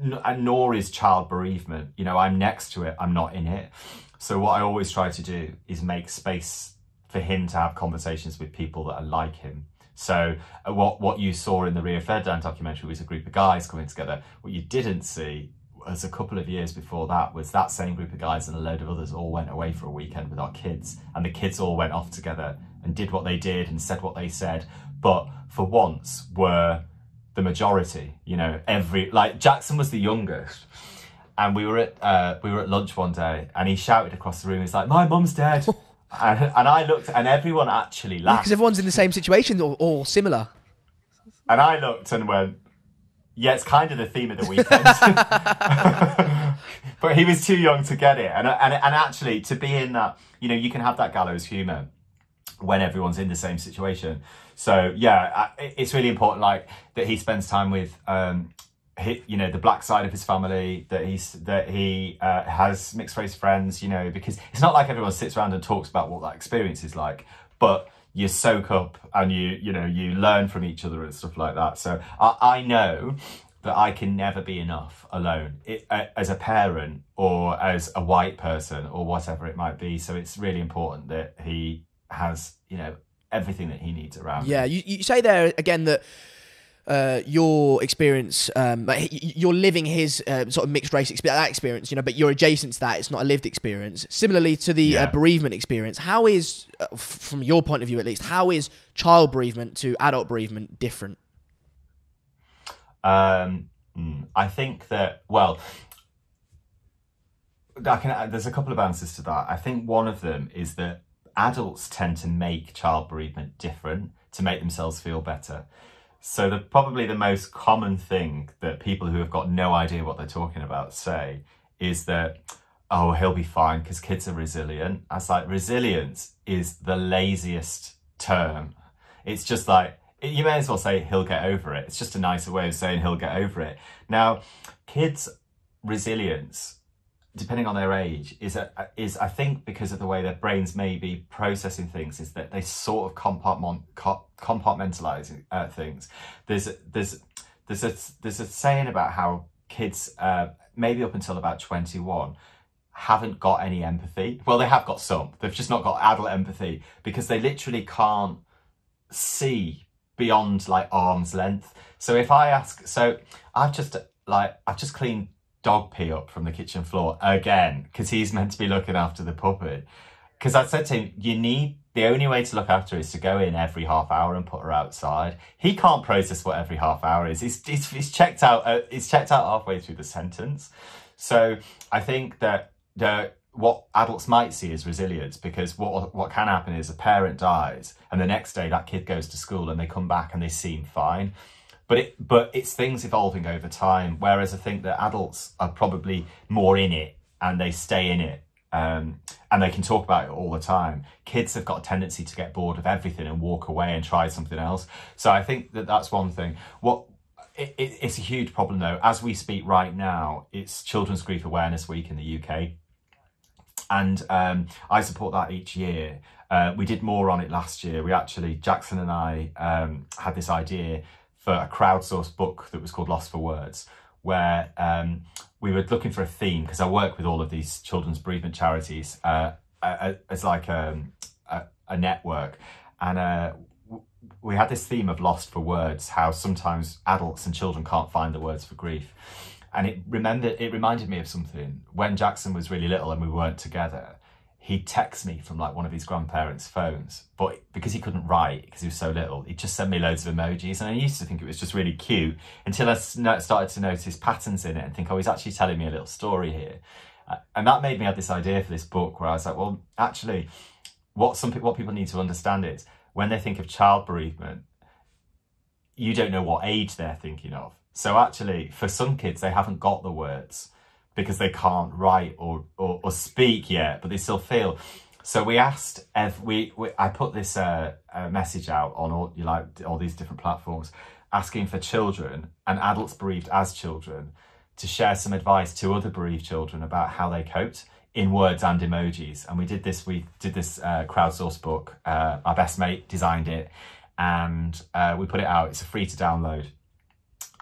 nor is child bereavement. I'm next to it, I'm not in it. So what I always try to do is make space for him to have conversations with people that are like him. So what you saw in the Rio Ferdinand documentary was a group of guys coming together. What you didn't see was a couple of years before that was that same group of guys and a load of others all went away for a weekend with our kids, and the kids all went off together and did what they did and said what they said, but for once were the majority. Jackson was the youngest, and we were at lunch one day, and he shouted across the room, he's like, my mum's dead. and I looked, and everyone actually laughed, because everyone's in the same situation or similar. And I looked and went, yeah, it's kind of the theme of the weekend. But he was too young to get it, and actually to be in that, you can have that gallows humor when everyone's in the same situation. So yeah, it's really important, that he spends time with, the black side of his family, that he has mixed race friends, because it's not like everyone sits around and talks about what that experience is like, but you soak up and you learn from each other and stuff like that. So I know that I can never be enough alone, as a parent or as a white person or whatever it might be. So it's really important that he has, everything that he needs around. Yeah, you say there again that your experience, you're living his sort of mixed race experience, but you're adjacent to that. It's not a lived experience. Similarly to the bereavement experience, how is, from your point of view at least, how is child bereavement to adult bereavement different? I think that, there's a couple of answers to that. I think one of them is that adults tend to make child bereavement different to make themselves feel better. So probably the most common thing that people who have got no idea what they're talking about say is that, oh, he'll be fine because kids are resilient. I was like, resilience is the laziest term. It's just like, you may as well say he'll get over it. It's just a nicer way of saying he'll get over it. Now, kids' resilience, depending on their age, is I think because of the way their brains may be processing things, is that they sort of compartmentalize things. There's a saying about how kids, maybe up until about 21, haven't got any empathy. Well, they have got some. They've just not got adult empathy because they literally can't see beyond like arm's length. So if I ask, so I've just cleaned dog pee up from the kitchen floor again, because he's meant to be looking after the puppy. Because I said to him, the only way to look after her is to go in every half hour and put her outside. He can't process what every half hour is. He's checked out. He's checked out halfway through the sentence. So I think that what adults might see is resilience, because what can happen is a parent dies and the next day that kid goes to school and they come back and they seem fine. But it's things evolving over time. Whereas I think that adults are probably more in it and they stay in it. And they can talk about it all the time. Kids have got a tendency to get bored of everything and walk away and try something else. So I think that that's one thing. It's a huge problem though. As we speak right now, it's Children's Grief Awareness Week in the UK. And I support that each year. We did more on it last year. Jackson and I had this idea for a crowdsourced book that was called Lost for Words, where we were looking for a theme, because I work with all of these children's bereavement charities as like a network. And we had this theme of Lost for Words, how sometimes adults and children can't find the words for grief. And it reminded me of something. When Jackson was really little and we weren't together, he'd text me from like one of his grandparents' phones, but because he couldn't write, because he was so little, he'd just send me loads of emojis. And I used to think it was just really cute until I started to notice patterns in it and think, oh, he's actually telling me a little story here. And that made me have this idea for this book, where I was like, well, actually, what people need to understand is when they think of child bereavement, you don't know what age they're thinking of. So actually, for some kids, they haven't got the words, because they can't write or speak yet, but they still feel. So we asked, I put this message out on all these different platforms, asking for children and adults bereaved as children to share some advice to other bereaved children about how they coped in words and emojis. And we did this crowdsourced book. Our best mate designed it, and we put it out. It's free to download.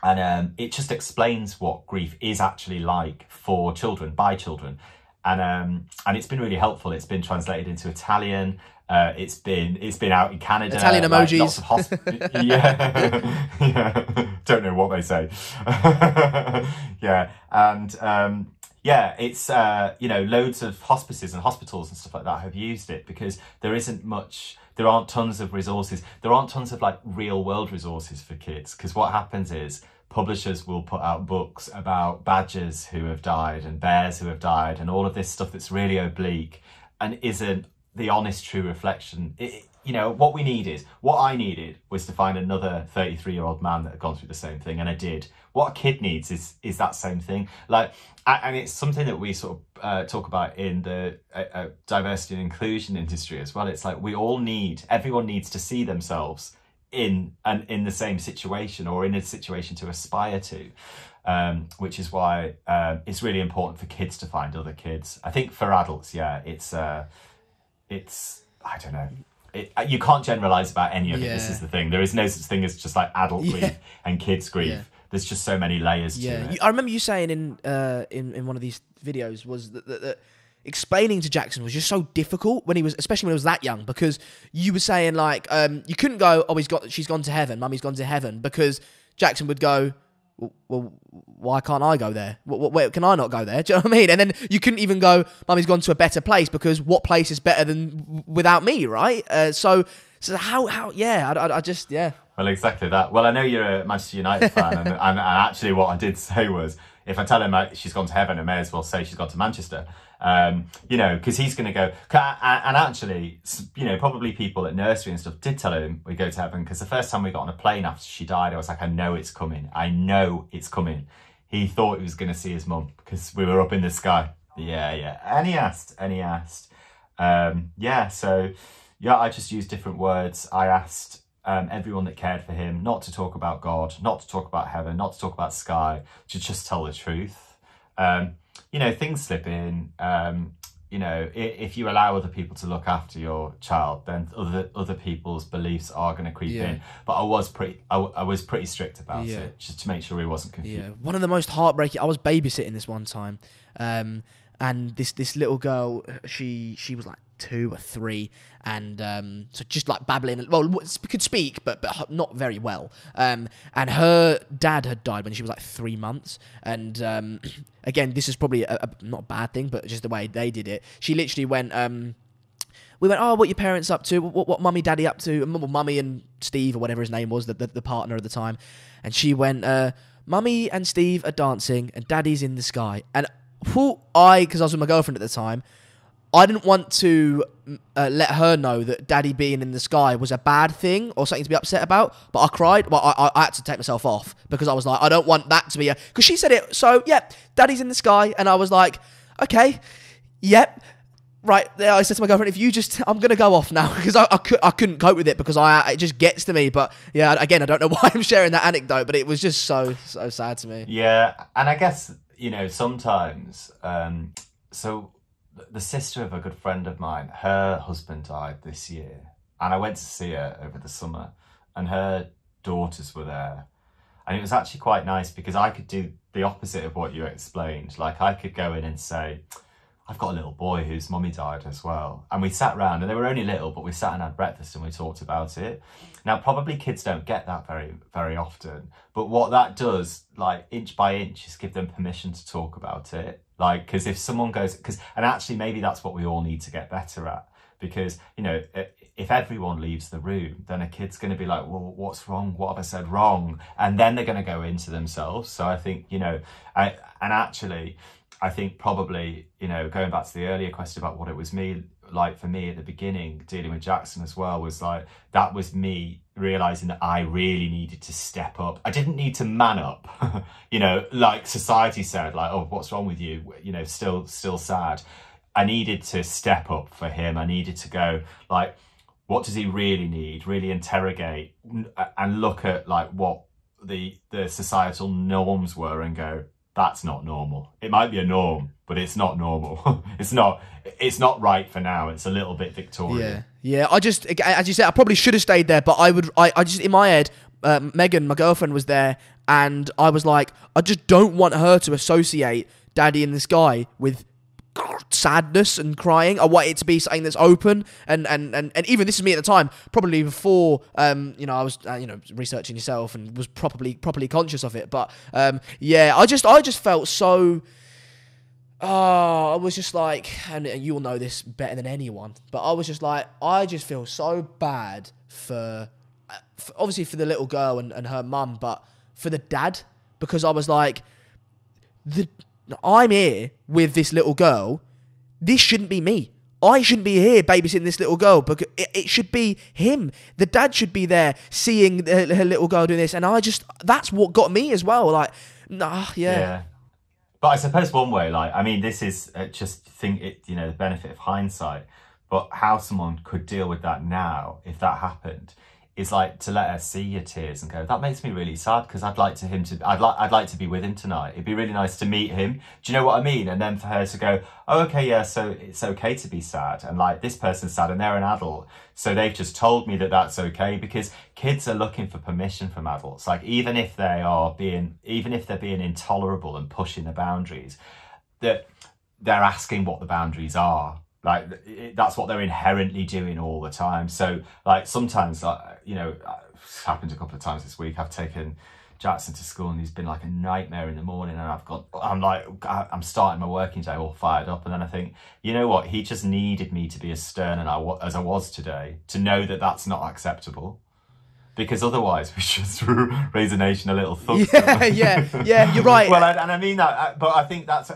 And it just explains what grief is actually like for children, by children. And it's been really helpful. It's been translated into Italian. It's been out in Canada. Italian emojis. Lots of yeah. Don't know what they say. Yeah. And it's loads of hospices and hospitals and stuff like that have used it, because there aren't tons of resources. There aren't tons of like real world resources for kids, because what happens is publishers will put out books about badgers who have died and bears who have died and all of this stuff that's really oblique and isn't the honest, true reflection. What I needed was to find another 33-year-old man that had gone through the same thing, and I did. What a kid needs is that same thing. And it's something that we sort of talk about in the diversity and inclusion industry as well. It's like everyone needs to see themselves in the same situation, or in a situation to aspire to, which is why it's really important for kids to find other kids. I think for adults, it's I don't know. You can't generalize about any of it. This is the thing. There is no such thing as just like adult grief and kids grief. Yeah. There's just so many layers to it. I remember you saying in one of these videos was that explaining to Jackson was just so difficult especially when he was that young, because you were saying like you couldn't go, oh, she's gone to heaven, mummy's gone to heaven, because Jackson would go, well, why can't I go there? Where can I not go there? Do you know what I mean? And then you couldn't even go, mummy's gone to a better place, because what place is better than without me, right? So how? Yeah, I just. Well, exactly that. Well, I know you're a Manchester United fan, and actually, what I did say was, if I tell him she's gone to heaven, I may as well say she's gone to Manchester. Because he's going to go. And actually, probably people at nursery and stuff did tell him we go to heaven, because the first time we got on a plane after she died, I was like, I know it's coming. He thought he was going to see his mum because we were up in the sky. Yeah. And he asked. I just used different words. I asked everyone that cared for him not to talk about God, not to talk about heaven, not to talk about sky, to just tell the truth. Things slip in. If you allow other people to look after your child, then other people's beliefs are going to creep in. But I was pretty strict about it, just to make sure he wasn't confused. Yeah, one of the most heartbreaking. I was babysitting this one time, and this little girl, she was like 2 or 3, and so just like babbling. Well, could speak, but not very well. And her dad had died when she was like 3 months. And again, this is probably not a bad thing, but just the way they did it. She literally went. We went, oh, what your parents up to? What mummy, daddy up to? And mummy and Steve, or whatever his name was, the partner at the time. And she went, mummy and Steve are dancing, and daddy's in the sky. And because I was with my girlfriend at the time, I didn't want to let her know that daddy being in the sky was a bad thing or something to be upset about. But I cried. Well, I had to take myself off because I was like, I don't want that to be because she said it. So, yeah, daddy's in the sky. And I was like, okay, yep. Right, I said to my girlfriend, I'm going to go off now because I couldn't cope with it because it just gets to me. But yeah, again, I don't know why I'm sharing that anecdote, but it was just so sad to me. Yeah, and I guess, sometimes, so the sister of a good friend of mine, her husband died this year, and I went to see her over the summer, and her daughters were there. And it was actually quite nice because I could do the opposite of what you explained. Like, I could go in and say, I've got a little boy whose mummy died as well. And we sat round, and they were only little, but we sat and had breakfast and we talked about it. Now, probably kids don't get that very, very often. But what that does, like, inch by inch, is give them permission to talk about it. Like, because if someone goes, and actually maybe that's what we all need to get better at. Because, if everyone leaves the room, then a kid's going to be like, well, what's wrong? What have I said wrong? And then they're going to go into themselves. So I think, I think probably, going back to the earlier question about what it was like for me at the beginning, dealing with Jackson as well, was like, that was me realising that I really needed to step up. I didn't need to man up, like society said, like, oh, what's wrong with you? Still sad. I needed to step up for him. I needed to go, like, what does he really need? Really interrogate and look at, like, what the societal norms were and go, that's not normal. It might be a norm, but it's not normal. It's not right for now. It's a little bit Victorian. Yeah. I just, as you said, I probably should have stayed there, but I just, in my head, Megan, my girlfriend, was there, and I was like, I just don't want her to associate Daddy in the Sky with sadness and crying. I want it to be something that's open, and even this is me at the time, probably before I was researching yourself and was properly conscious of it. But I just felt so. I was just like, and you will know this better than anyone, but I was just like, I just feel so bad for obviously for the little girl and her mum, but for the dad, because I was like, I'm here with this little girl. This shouldn't be me. I shouldn't be here babysitting this little girl, because it should be him. The dad should be there seeing her little girl doing this, and that's what got me as well. Like, yeah. But I suppose one way, like, I mean, this is the benefit of hindsight, but how someone could deal with that now, if that happened, is like to let her see your tears and go, that makes me really sad, because I'd like to be with him tonight. It'd be really nice to meet him. Do you know what I mean? And then for her to go, oh, okay, yeah, so it's okay to be sad. And like, this person's sad and they're an adult, so they've just told me that that's okay, because kids are looking for permission from adults. Like, even if they're being intolerable and pushing the boundaries, that they're asking what the boundaries are. Like, that's what they're inherently doing all the time. So, like, sometimes, it's happened a couple of times this week. I've taken Jackson to school and he's been like a nightmare in the morning, and I'm starting my working day all fired up, and then I think, you know what? He just needed me to be as stern as I was today, to know that that's not acceptable. Because otherwise we just raise a nation a little thug. Yeah, you're right. Well, and I mean that, but I think that's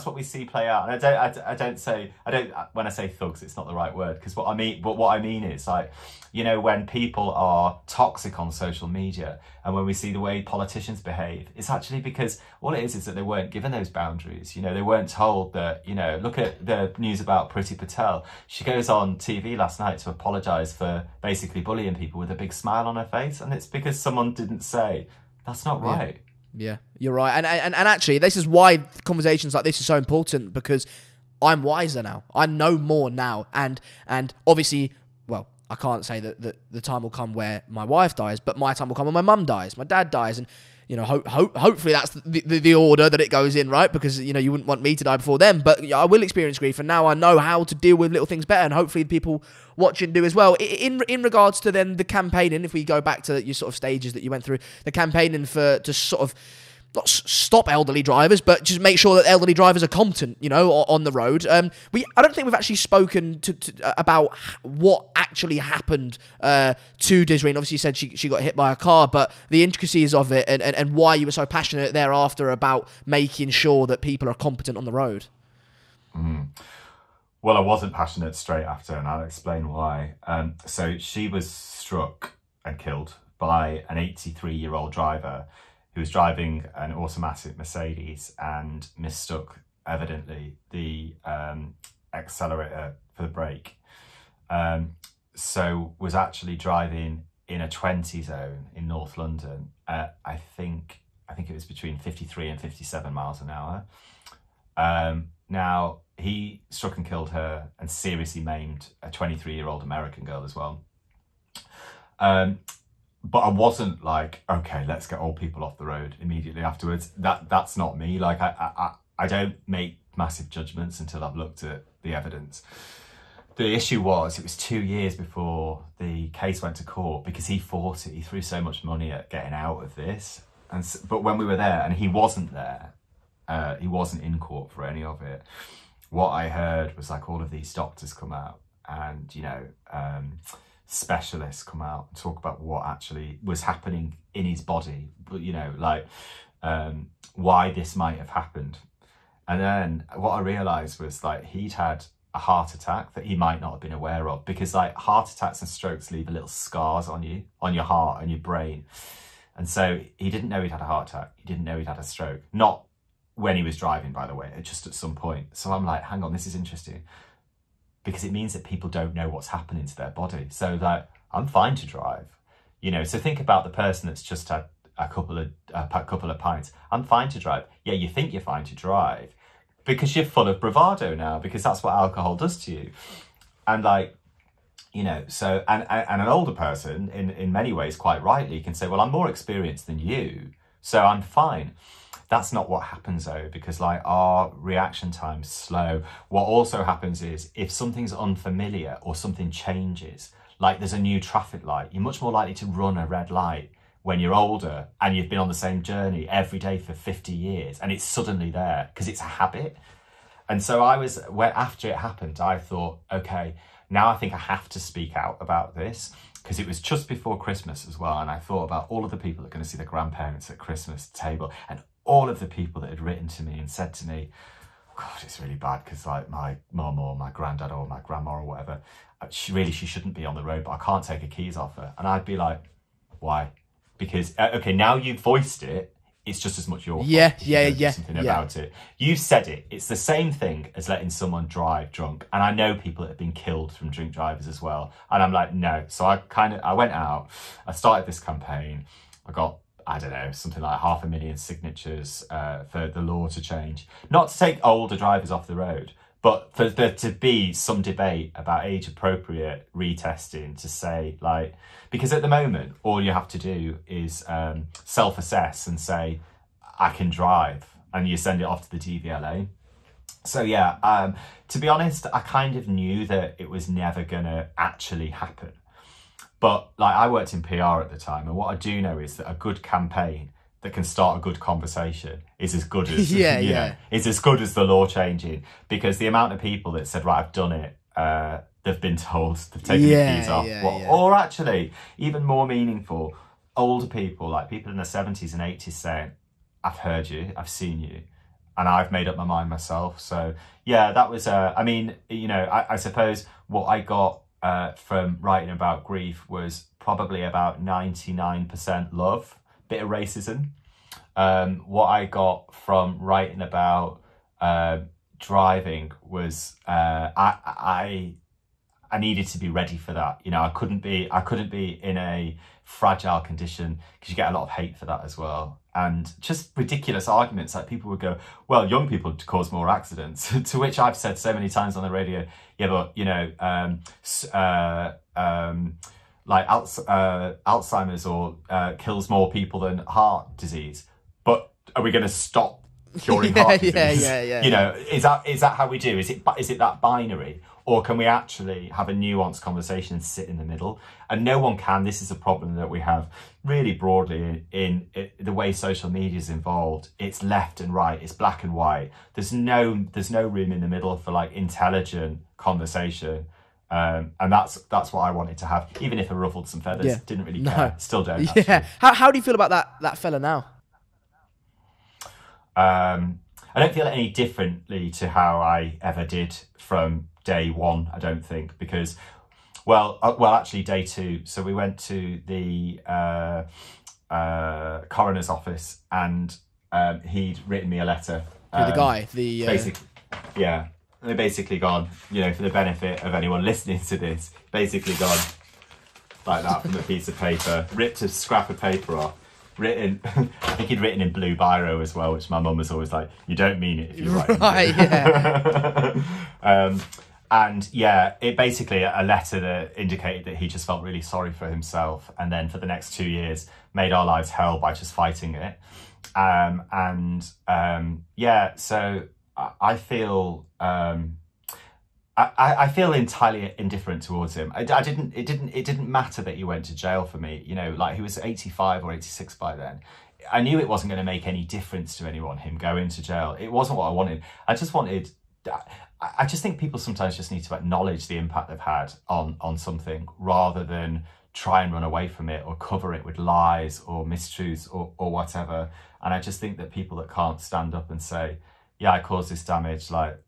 what we see play out. And I don't, when I say thugs, it's not the right word, because what I mean is, like, when people are toxic on social media, and when we see the way politicians behave, it's actually because all it is that they weren't given those boundaries. They weren't told that, look at the news about Priti Patel. She goes on TV last night to apologise for basically bullying people with a big smile on her face, and it's because someone didn't say, that's not right. Yeah, you're right. And actually, this is why conversations like this are so important, because I'm wiser now. I know more now. And obviously, well, I can't say that the time will come where my wife dies, but my time will come when my mum dies, my dad dies. And, hopefully that's the order that it goes in, right? Because, you wouldn't want me to die before them, but I will experience grief, and now I know how to deal with little things better, and hopefully people watching do as well. In regards to then the campaigning, if we go back to your sort of stages that you went through, the campaigning to sort of not stop elderly drivers, but just make sure that elderly drivers are competent, on the road. I don't think we've actually spoken about what actually happened to Desireen. Obviously, you said she got hit by a car, but the intricacies of it and why you were so passionate thereafter about making sure that people are competent on the road. Well, I wasn't passionate straight after, and I'll explain why. So she was struck and killed by an 83-year-old driver who was driving an automatic Mercedes and mistook, evidently, the accelerator for the brake. So was actually driving in a 20 zone in North London. I think it was between 53 and 57 miles an hour. Now, he struck and killed her and seriously maimed a 23-year-old American girl as well. But I wasn't like, okay, let's get old people off the road immediately afterwards. That's not me. Like, I don't make massive judgments until I've looked at the evidence. The issue was, it was 2 years before the case went to court because he fought it. He threw so much money at getting out of this. But when we were there, and he wasn't there, he wasn't in court for any of it. What I heard was like all of these doctors come out and, specialists come out and talk about what actually was happening in his body, but why this might have happened. And then what I realized was like he'd had a heart attack that he might not have been aware of, because like heart attacks and strokes leave little scars on you, on your heart and your brain. And so he didn't know he'd had a heart attack. He didn't know he'd had a stroke. Not when he was driving, by the way, just at some point. So I'm like, hang on, this is interesting, because it means that people don't know what's happening to their body. So like, I'm fine to drive, so think about the person that's just had a couple of pints. I'm fine to drive. Yeah, you think you're fine to drive because you're full of bravado now, because that's what alcohol does to you. And like, so, and an older person in many ways, quite rightly, can say, well, I'm more experienced than you, so I'm fine. That's not what happens though, because like our reaction time's slow. What also happens is if something's unfamiliar or something changes, like there's a new traffic light, you're much more likely to run a red light when you're older and you've been on the same journey every day for 50 years and it's suddenly there because it's a habit. And so after it happened, I thought, okay, now I think I have to speak out about this, because it was just before Christmas as well. And I thought about all of the people that are going to see their grandparents at Christmas table, and all of the people that had written to me and said to me, God, it's really bad because like my mum or my granddad or my grandma or whatever, she shouldn't be on the road, but I can't take her keys off her. And I'd be like, why? Because, okay, now you've voiced it, it's just as much your fault. Yeah. Something about it. You've said it. It's the same thing as letting someone drive drunk. And I know people that have been killed from drink drivers as well. And I'm like, no. So I went out, I started this campaign. I got, I don't know, something like 500,000 signatures for the law to change. Not to take older drivers off the road, but for there to be some debate about age-appropriate retesting, to say, like, because at the moment, all you have to do is self-assess and say, I can drive, and you send it off to the DVLA. So yeah, to be honest, I kind of knew that it was never going to actually happen. But like, I worked in PR at the time, and what I do know is that a good campaign that can start a good conversation is as good as is as good as the law changing, because the amount of people that said, right, I've done it, they've been told, they've taken the keys off, or actually even more meaningful, older people, like people in their 70s and 80s saying, I've heard you, I've seen you, and I've made up my mind myself. So yeah, that was I mean, I suppose what I got from writing about grief was probably about 99% love, bit of racism. What I got from writing about driving was I needed to be ready for that. I couldn't be in a fragile condition, because you get a lot of hate for that as well. And just ridiculous arguments, like people would go, well, young people cause more accidents, to which I've said so many times on the radio, yeah, but like Alzheimer's or kills more people than heart disease. But are we going to stop curing heart disease? You know, is that how we do? Is it that binary? Or can we actually have a nuanced conversation and sit in the middle? And no one can. This is a problem that we have really broadly in the way social media is involved. It's left and right. It's black and white. There's no room in the middle for like intelligent conversation. And that's what I wanted to have. Even if I ruffled some feathers, didn't really care. Still don't. Yeah. How do you feel about that fella now? I don't feel any differently to how I ever did from day one, I don't think, because, actually day two. So we went to the coroner's office, and he'd written me a letter. The guy, basically, yeah. They basically gone, you know, for the benefit of anyone listening to this, basically gone like that from a piece of paper, ripped a scrap of paper off, written, I think he'd written in blue biro as well, which my mum was always like, you don't mean it if you write it. And yeah, it basically a letter that indicated that he just felt really sorry for himself, and then for the next 2 years made our lives hell by just fighting it. So I feel I feel entirely indifferent towards him. It didn't matter that he went to jail for me. You know, like he was 85 or 86 by then. I knew it wasn't going to make any difference to anyone, him going to jail. It wasn't what I wanted. I just think people sometimes just need to acknowledge the impact they've had on something, rather than try and run away from it or cover it with lies or mistruths or whatever. And I just think that people that can't stand up and say, yeah, I caused this damage, like,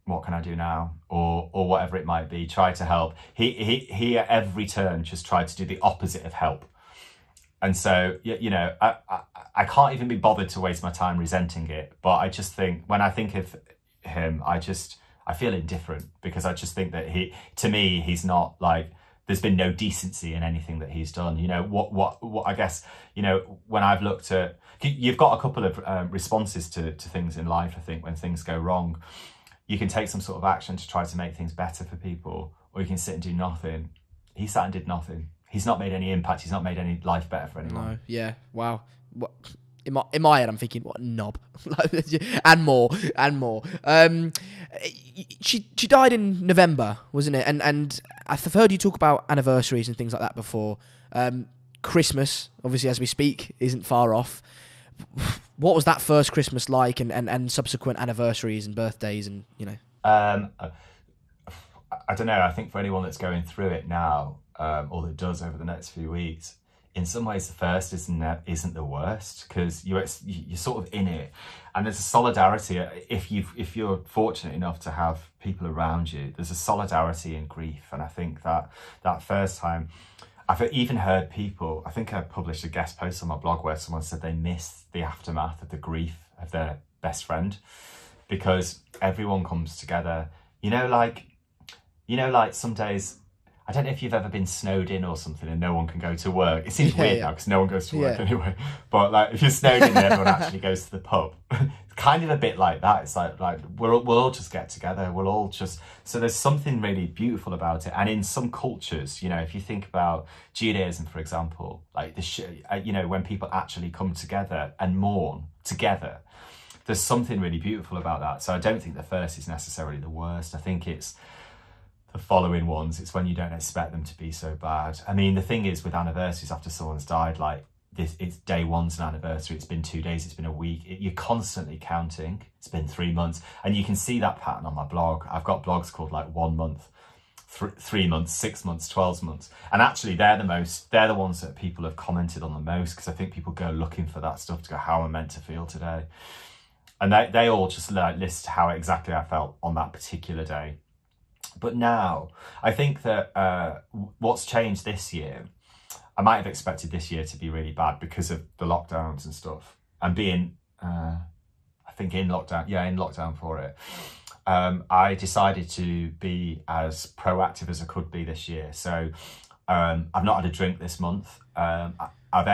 what can I do now? Or whatever it might be, try to help. He at every turn just tried to do the opposite of help. And so, you know, I can't even be bothered to waste my time resenting it. But I just think, when I think of him, I feel indifferent, because I just think that to me, he's not like, there's been no decency in anything that he's done. You know, what I guess, you know, when I've looked at, you've got a couple of responses to things in life. I think when things go wrong, you can take some sort of action to try to make things better for people, or you can sit and do nothing. He sat and did nothing. He's not made any impact. He's not made any life better for anyone. No, yeah, wow. What, in my head, I'm thinking, what a knob, and more. She died in November, wasn't it? And I've heard you talk about anniversaries and things like that before. Christmas, obviously, as we speak, isn't far off. What was that first Christmas like, and subsequent anniversaries and birthdays, and you know? I don't know. I think for anyone that's going through it now, or that does over the next few weeks, in some ways the first isn't the worst, because you're sort of in it, and there's a solidarity. If you're fortunate enough to have people around you, there's a solidarity in grief. And I think that first time, I've even heard people, I think I published a guest post on my blog where someone said they missed the aftermath of the grief of their best friend, because everyone comes together. You know, like some days, I don't know if you've ever been snowed in or something and no one can go to work. It seems weird now because no one goes to work anyway. But like, if you're snowed in and everyone actually goes to the pub, it's kind of a bit like that. It's like we'll all just get together. We'll all just, so there's something really beautiful about it. And in some cultures, you know, if you think about Judaism, for example, like you know, when people actually come together and mourn together, there's something really beautiful about that. So I don't think the first is necessarily the worst. I think it's the following ones. It's when you don't expect them to be so bad. I mean, the thing is with anniversaries, after someone's died, like this, it's day one's an anniversary. It's been 2 days. It's been a week. You're constantly counting. It's been 3 months, and you can see that pattern on my blog. I've got blogs called like 1 month, 3 months, 6 months, 12 months, and actually they're the ones that people have commented on the most, because I think people go looking for that stuff to go, how am I meant to feel today? And they all just like list how exactly I felt on that particular day. But now, I think that what's changed this year, I might have expected this year to be really bad because of the lockdowns and stuff, and being, I think in lockdown for it. I decided to be as proactive as I could be this year. So I've not had a drink this month. I've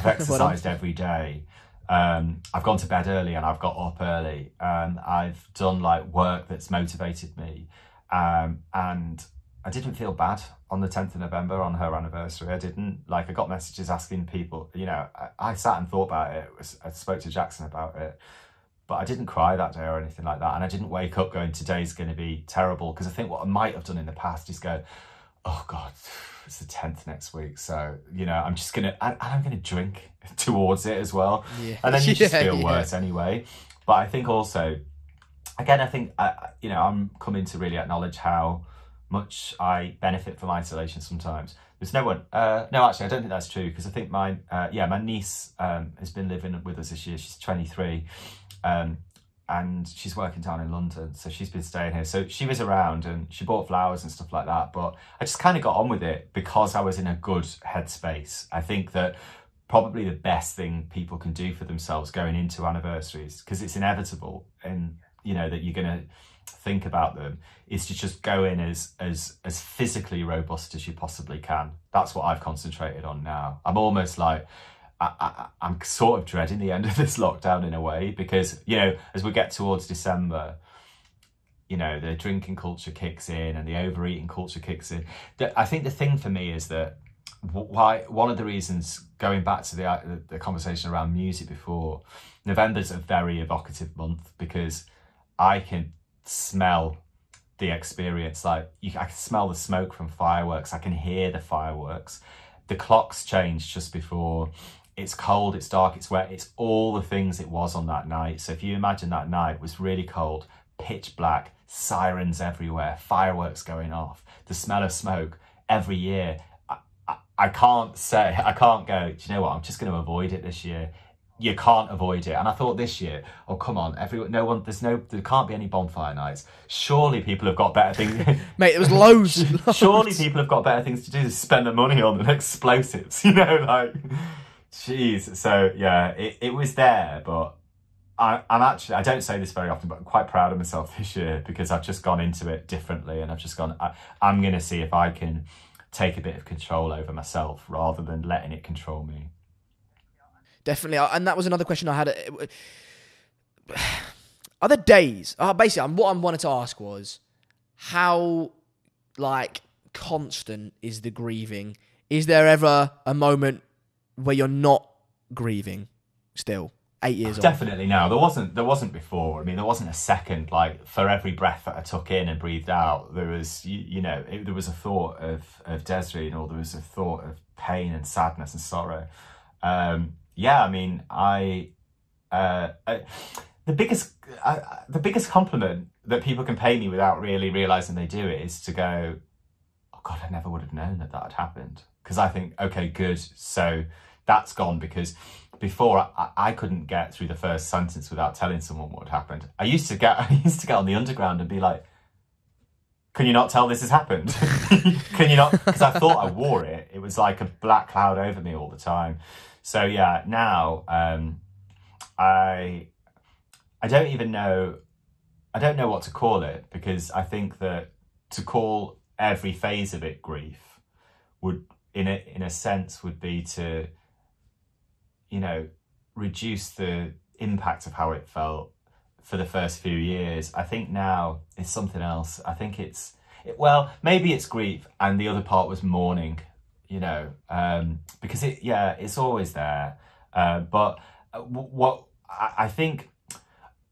exercised every day. I've gone to bed early and I've got up early. I've done like work that's motivated me. And I didn't feel bad on the 10th of November on her anniversary. I didn't. Like, I got messages asking people, you know, I sat and thought about it. I spoke to Jackson about it, but I didn't cry that day or anything like that. And I didn't wake up going, today's going to be terrible. Because I think what I might have done in the past is go, oh God, it's the 10th next week. So, you know, I'm just going to, I'm going to drink towards it as well. Yeah. And then you just feel worse anyway. But I think also, again, I think, you know, I'm coming to really acknowledge how much I benefit from isolation sometimes. There's no one, no, actually, I don't think that's true, because I think my niece has been living with us this year. She's 23, and she's working down in London, so she's been staying here. So she was around and she bought flowers and stuff like that, but I just kind of got on with it because I was in a good headspace. I think that probably the best thing people can do for themselves going into anniversaries, because it's inevitable, and you know that you're going to think about them, is to just go in as physically robust as you possibly can. That's what I've concentrated on now. I'm almost like, I'm sort of dreading the end of this lockdown in a way, because, you know, as we get towards December, you know, the drinking culture kicks in and the overeating culture kicks in. I think the thing for me is that one of the reasons, going back to the conversation around music before, November's a very evocative month, because I can smell the experience. Like, I can smell the smoke from fireworks. I can hear the fireworks. The clocks change just before. It's cold, it's dark, it's wet. It's all the things it was on that night. So if you imagine that night was really cold, pitch black, sirens everywhere, fireworks going off, the smell of smoke every year. I can't go, do you know what, I'm just going to avoid it this year. You can't avoid it. And I thought this year, oh, come on, there can't be any bonfire nights. Surely people have got better things. Mate, there was loads. Surely people have got better things to do than spend the money on than explosives, you know, like, jeez. So yeah, it was there, but I'm actually, I don't say this very often, but I'm quite proud of myself this year, because I've just gone into it differently, and I've just gone, I'm going to see if I can take a bit of control over myself rather than letting it control me. Definitely, and that was another question I had. Are there days? Basically, what I wanted to ask was, how, like, constant is the grieving? Is there ever a moment where you're not grieving still? 8 years on. Definitely no. There wasn't before. I mean, there wasn't a second. Like, for every breath that I took in and breathed out, there was, there was a thought of Desiree, or there was a thought of pain and sadness and sorrow. Yeah, I mean, the biggest compliment that people can pay me without really realising they do it is to go, oh God, I never would have known that had happened. Because I think, okay, good, so that's gone, because before I couldn't get through the first sentence without telling someone what had happened. I used to get on the underground and be like, can you not tell this has happened? Can you not? Because I thought I wore it. It was like a black cloud over me all the time. So yeah, now I don't even know. I don't know what to call it, because I think that to call every phase of it grief would, in a sense, would be to, reduce the impact of how it felt for the first few years. I think now it's something else. I think maybe it's grief, and the other part was mourning, because it's always there. But what I think,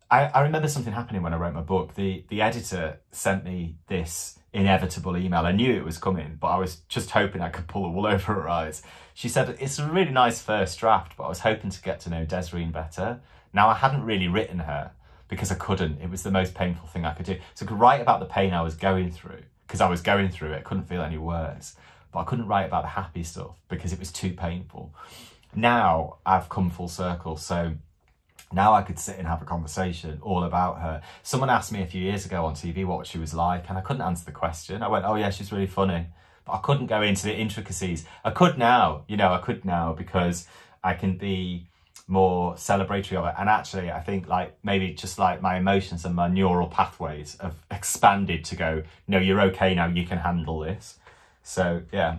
I remember something happening when I wrote my book. The editor sent me this inevitable email. I knew it was coming, but I was just hoping I could pull the wool over her eyes. She said, it's a really nice first draft, but I was hoping to get to know Desiree better. Now, I hadn't really written her because I couldn't. It was the most painful thing I could do. So I could write about the pain I was going through, because I was going through it, couldn't feel any worse. But I couldn't write about the happy stuff because it was too painful. Now I've come full circle. So now I could sit and have a conversation all about her. Someone asked me a few years ago on TV what she was like, and I couldn't answer the question. I went, oh yeah, she's really funny. But I couldn't go into the intricacies. I could now, because I can be more celebratory of it. And actually, I think maybe just like my emotions and my neural pathways have expanded to go, no, you're okay now, you can handle this. So, yeah.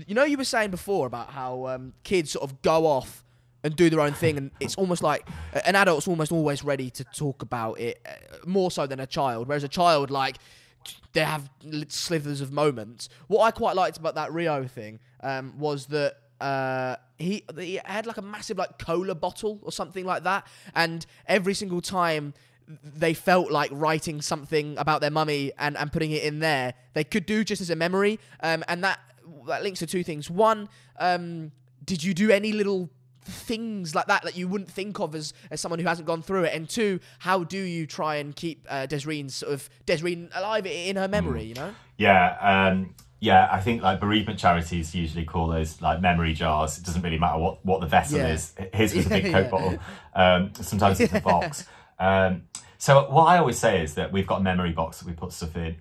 You were saying before about how kids sort of go off and do their own thing, and it's almost like an adult's almost always ready to talk about it, more so than a child, whereas a child they have slithers of moments. What I quite liked about that Rio thing was that he had like a massive like cola bottle or something like that, and every single time they felt like writing something about their mummy and putting it in there, they could do just as a memory. And that links to two things. One, did you do any little things like that you wouldn't think of as someone who hasn't gone through it? And two, how do you try and keep Desreen alive in her memory, you know? Yeah, I think like bereavement charities usually call those like memory jars. It doesn't really matter what the vessel is. His was a big Coke bottle. Sometimes it's a box. So what I always say is that we've got a memory box that we put stuff in.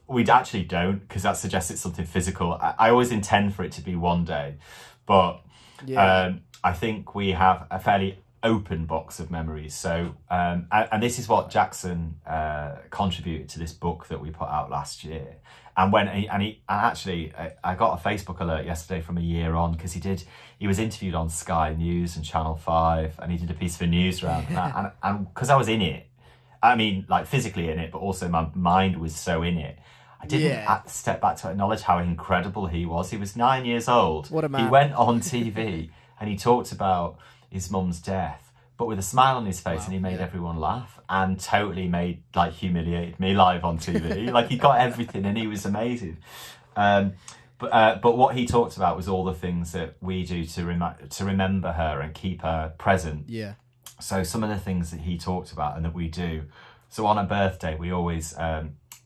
We actually don't, because that suggests it's something physical. I always intend for it to be one day, but I think we have a fairly open box of memories. So, and this is what Jackson contributed to this book that we put out last year. And I got a Facebook alert yesterday from a year on, because he was interviewed on Sky News and Channel 5, and he did a piece of news around that. And because I was in it, I mean, like physically in it, but also my mind was so in it. I didn't step back to acknowledge how incredible he was. He was 9 years old. What a man. He went on TV and he talked about his mum's death, but with a smile on his face, and he made everyone laugh, and totally humiliated me live on TV. Like, he got everything, and he was amazing. But what he talked about was all the things that we do to remember her and keep her present. Yeah. So some of the things that he talked about and that we do. So on a birthday, we always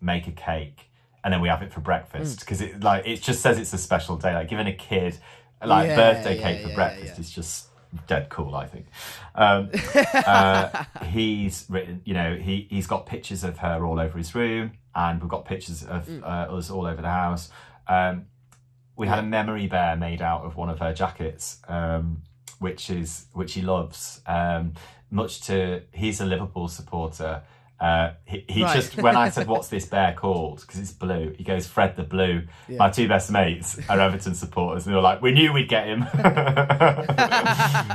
make a cake, and then we have it for breakfast, because it just says it's a special day. Like, giving a kid birthday cake for breakfast is just dead cool, I think. He's written, he's got pictures of her all over his room, and we've got pictures of us all over the house. We had a memory bear made out of one of her jackets, which he loves. He's a Liverpool supporter. Just, when I said, what's this bear called? Because it's blue. He goes, Fred the Blue. Yeah. My two best mates are Everton supporters. And they were like, we knew we'd get him.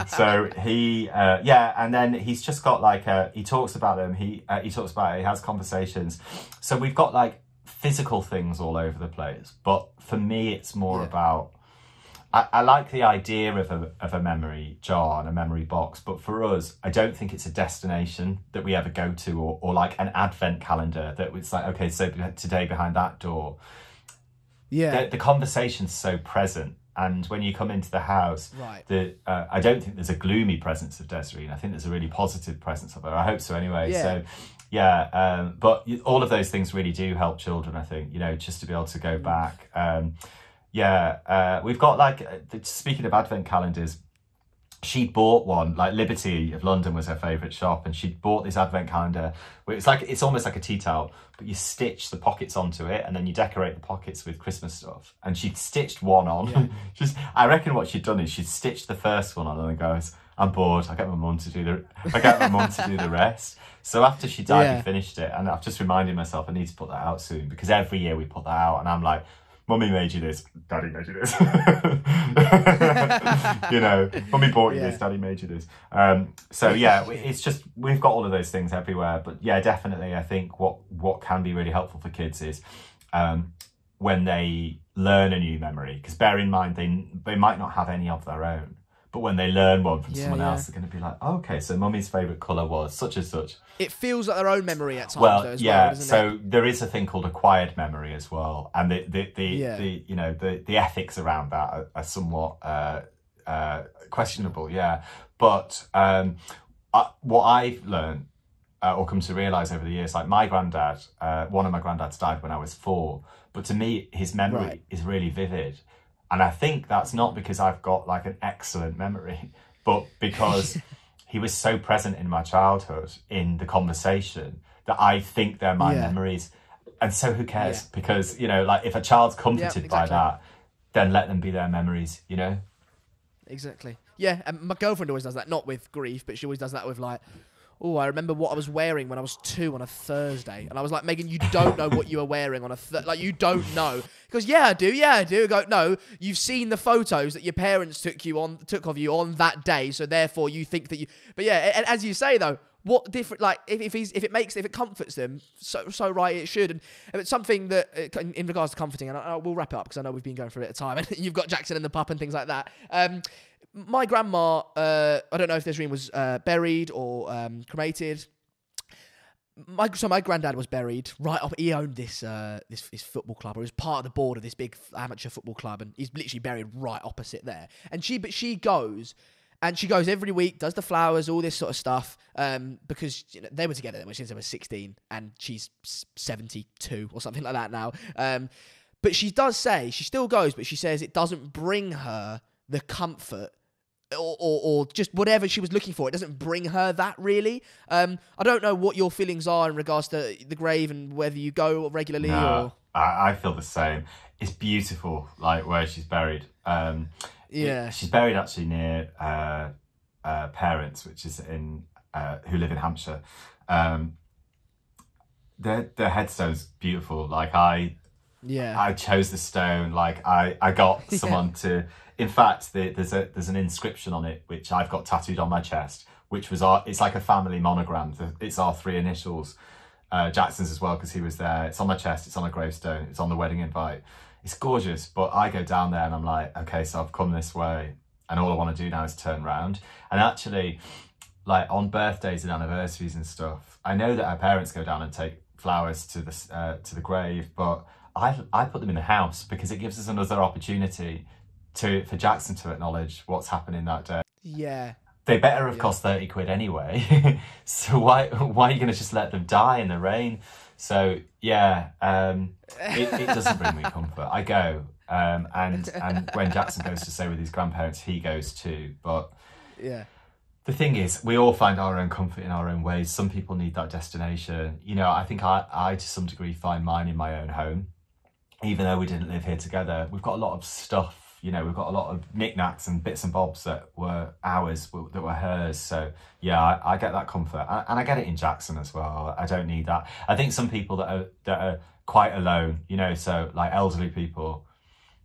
So and then he's just got he talks about them. He has conversations. So we've got like physical things all over the place. But for me, it's more about, I like the idea of a memory jar and a memory box, but for us, I don't think it's a destination that we ever go to, or like an advent calendar that it's like, okay, so today behind that door. Yeah. The conversation's so present. And when you come into the house, I don't think there's a gloomy presence of Desiree. I think there's a really positive presence of her. I hope so anyway. Yeah. So, but all of those things really do help children, I think, just to be able to go back. We've got speaking of advent calendars, she bought one, like Liberty of London was her favourite shop, and she bought this advent calendar where it's almost like a tea towel, but you stitch the pockets onto it, and then you decorate the pockets with Christmas stuff. And she'd stitched one on. I reckon what she'd done is she'd stitched the first one on and then goes, I'm bored, I get my mum to do the rest. So after she died, we finished it, and I've just reminded myself I need to put that out soon, because every year we put that out, and I'm like, Mummy made you this, Daddy made you this. Mummy bought you this, Daddy made you this. It's just, we've got all of those things everywhere. But yeah, definitely, I think what can be really helpful for kids is when they learn a new memory, because bear in mind, they might not have any of their own. But when they learn one from someone else, they're going to be like, oh, okay, so Mummy's favourite colour was such and such. It feels like their own memory at times, though, doesn't it? There is a thing called acquired memory as well, and the ethics around that are somewhat questionable. Yeah, but what I've learned or come to realise over the years, like my granddad, one of my granddads died when I was 4, but to me his memory is really vivid. And I think that's not because I've got like an excellent memory, but because he was so present in my childhood in the conversation that I think they're my memories. And so who cares? Because, if a child's comforted by that, then let them be their memories, Exactly. Yeah, and my girlfriend always does that, not with grief, but she always does that with like, oh, I remember what I was wearing when I was 2 on a Thursday. And I was like, Megan, you don't know what you were wearing on you don't know. Because, I do. I go, no, you've seen the photos that your parents took of you on that day, so therefore you think that you... But yeah, and as you say, though, what different, like, if it comforts them, so right it should. And it's something that, in regards to comforting, and we'll wrap it up because I know we've been going for a bit of time, and you've got Jackson and the pup and things like that. My grandma, I don't know if Sheeran was buried or cremated. My granddad was buried right up. He owned this football club, or he was part of the board of this big amateur football club, and he's literally buried right opposite there. And she goes every week, does the flowers, all this sort of stuff, because they were together since they were 16, and she's 72 or something like that now. But she does say she still goes, but she says it doesn't bring her the comfort or just whatever she was looking for. It doesn't bring her that, really. I don't know what your feelings are in regards to the grave and whether you go regularly. No, I feel the same. It's beautiful, like where she's buried. She's buried actually near parents, which is in who live in Hampshire. The headstone's beautiful. Like I chose the stone. Like I got someone to. In fact, there's an inscription on it which I've got tattooed on my chest, which was it's like a family monogram. It's our 3 initials, Jackson's as well, because he was there. It's on my chest. It's on a gravestone. It's on the wedding invite. It's gorgeous. But I go down there and I'm like, okay, so I've come this way, and all I want to do now is turn around. And actually, like on birthdays and anniversaries and stuff, I know that our parents go down and take flowers to the grave, but I put them in the house because it gives us another opportunity for Jackson to acknowledge what's happening that day. Yeah. They better have cost 30 quid anyway. So why are you going to just let them die in the rain? So yeah, it doesn't bring me comfort. I go, and when Jackson goes to stay with his grandparents, he goes too. But yeah, the thing is, we all find our own comfort in our own ways. Some people need that destination. I think I to some degree find mine in my own home. Even though we didn't live here together, we've got a lot of stuff. We've got a lot of knickknacks and bits and bobs that were ours, that were hers. So yeah, I get that comfort, and I get it in Jackson as well. I don't need that. I think some people that are quite alone, so like elderly people,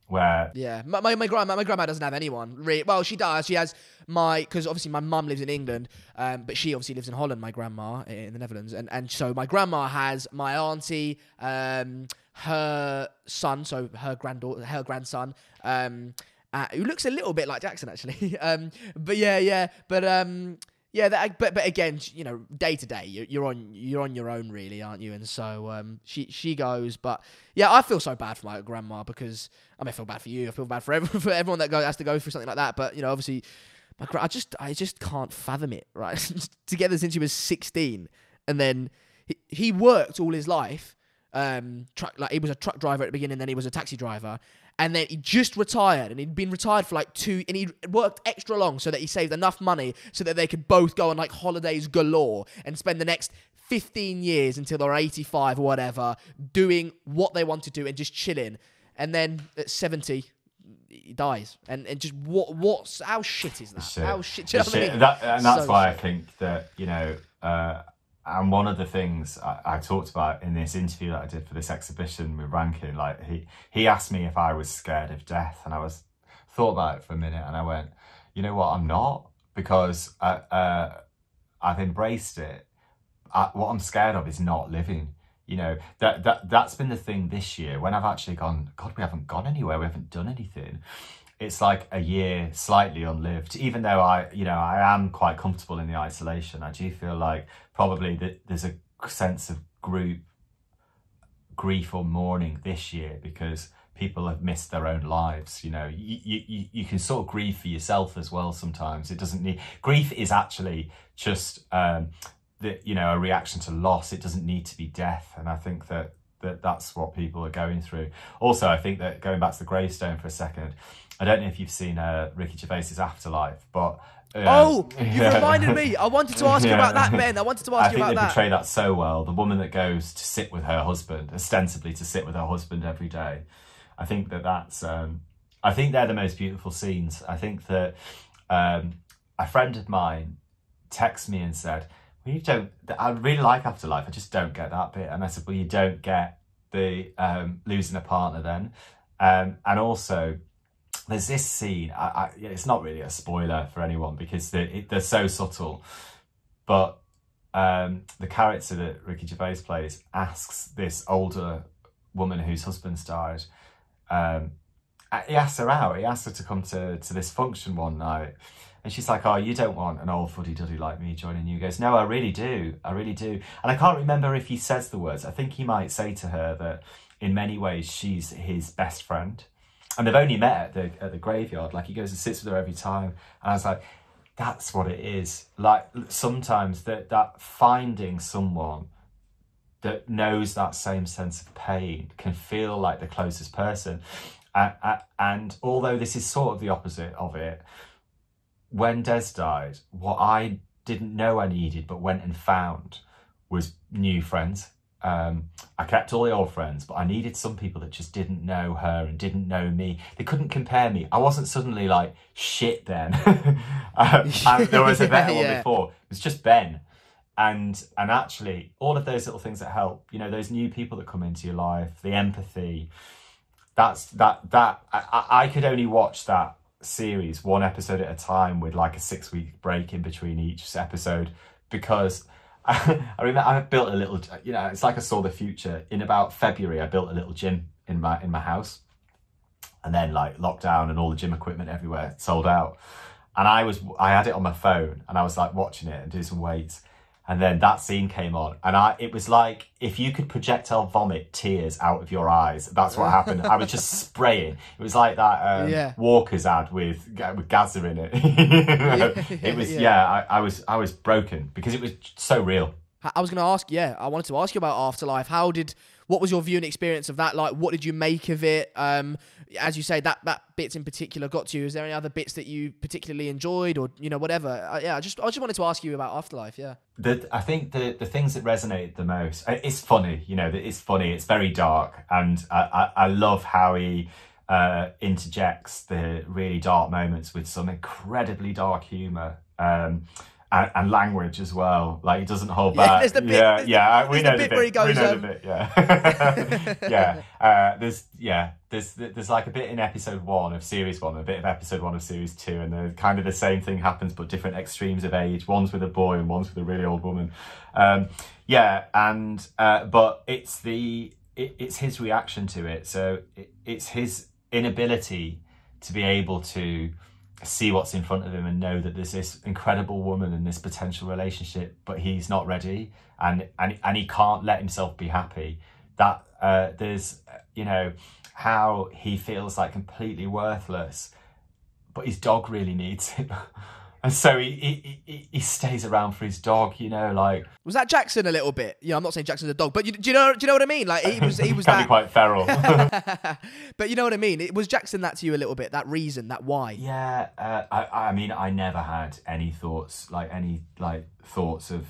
where my grandma doesn't have anyone really. Well, she does. She has because obviously my mum lives in England, but she obviously lives in Holland. My grandma in the Netherlands, and so my grandma has my auntie, her son, so her grandson, who looks a little bit like Jackson actually. But again, day to day, you're on your own really, aren't you? And so she goes, but yeah, I feel so bad for my grandma because I feel bad for you. I feel bad for everyone that has to go through something like that. But obviously, I just can't fathom it. Right, together since he was 16, and then he worked all his life. He was a truck driver at the beginning, then he was a taxi driver, and then he just retired, and he'd been retired for like 2, and he worked extra long so that he saved enough money so that they could both go on like holidays galore and spend the next 15 years until they're 85 or whatever doing what they want to do and just chilling. And then at 70 he dies, and just how shit is that? Shit. How shit? Do you know what I mean? That's So why shit. I think that and one of the things I talked about in this interview that I did for this exhibition with Rankin, like he asked me if I was scared of death, and I thought about it for a minute, and I went, you know what, I'm not, because I've embraced it. What I'm scared of is not living. That's been the thing this year when I've actually gone, God, we haven't gone anywhere, we haven't done anything. It's like a year slightly unlived, even though I am quite comfortable in the isolation. I do feel like probably that there's a sense of group grief or mourning this year because people have missed their own lives. You can sort of grieve for yourself as well sometimes. It doesn't need, grief is actually just a reaction to loss. It doesn't need to be death, and I think that's what people are going through. Also, I think that, going back to the gravestone for a second, I don't know if you've seen Ricky Gervais's Afterlife, but you reminded me. I wanted to ask you about that, Ben. I think they portray that so well. The woman that goes to sit with her husband, ostensibly to sit with her husband every day. I think that's. I think they're the most beautiful scenes. I think that a friend of mine texted me and said, "Well, I really like Afterlife. I just don't get that bit." And I said, "Well, you don't get the losing a partner then," and also. There's this scene, it's not really a spoiler for anyone because they're so subtle, but the character that Ricky Gervais plays asks this older woman whose husband's died, he asks her out. He asks her to come to this function one night. And she's like, oh, you don't want an old fuddy-duddy like me joining you. He goes, no, I really do. I really do. And I can't remember if he says the words. I think he might say to her that in many ways she's his best friend. And they've only met at the graveyard. Like, he goes and sits with her every time. And I was like, that's what it is. Like, sometimes that finding someone that knows that same sense of pain can feel like the closest person. And although this is sort of the opposite of it, when Des died, what I didn't know I needed but went and found was new friends. I kept all the old friends, but I needed some people that just didn't know her and didn't know me. They couldn't compare me. I wasn't suddenly like, shit then. There was a better one before. It was just Ben. And actually, all of those little things that help, you know, those new people that come into your life, the empathy, I could only watch that series one episode at a time with like a 6-week break in between each episode, because I remember I built a little, you know, it's like I saw the future. In about February, I built a little gym in my house, and then like lockdown and all the gym equipment everywhere sold out, and I had it on my phone and I was like watching it and doing some weights. And then that scene came on, and it was like, if you could projectile vomit tears out of your eyes, that's what happened. I was just spraying. It was like that Walker's ad with Gazza in it. It was, I was broken because it was so real. I was going to ask, I wanted to ask you about Afterlife. What was your viewing experience of that? Like, what did you make of it? As you say, that bits in particular got to you. Is there any other bits that you particularly enjoyed, or, you know, whatever? I just wanted to ask you about Afterlife. Yeah. I think the things that resonated the most, it's funny, you know, it's funny. It's very dark. And I love how he interjects the really dark moments with some incredibly dark humour. And language as well. Like, he doesn't hold back. There's the bit, we know the bit where he goes, There's like a bit in episode 1 of series 1, a bit of episode 1 of series 2, and kind of the same thing happens, but different extremes of age. One's with a boy and one's with a really old woman. But it's his reaction to it. So it's his inability to be able to see what's in front of him and know that there's this incredible woman in this potential relationship, but he's not ready, and he can't let himself be happy. That there's, you know, how he feels like completely worthless, but his dog really needs him. And so he stays around for his dog, you know, like... Was that Jackson a little bit? You know, I'm not saying Jackson's a dog, but do you know what I mean? Like, he was can that... be quite feral. But you know what I mean? Was Jackson that to you a little bit, that reason, that why? Yeah, I mean, I never had any thoughts of,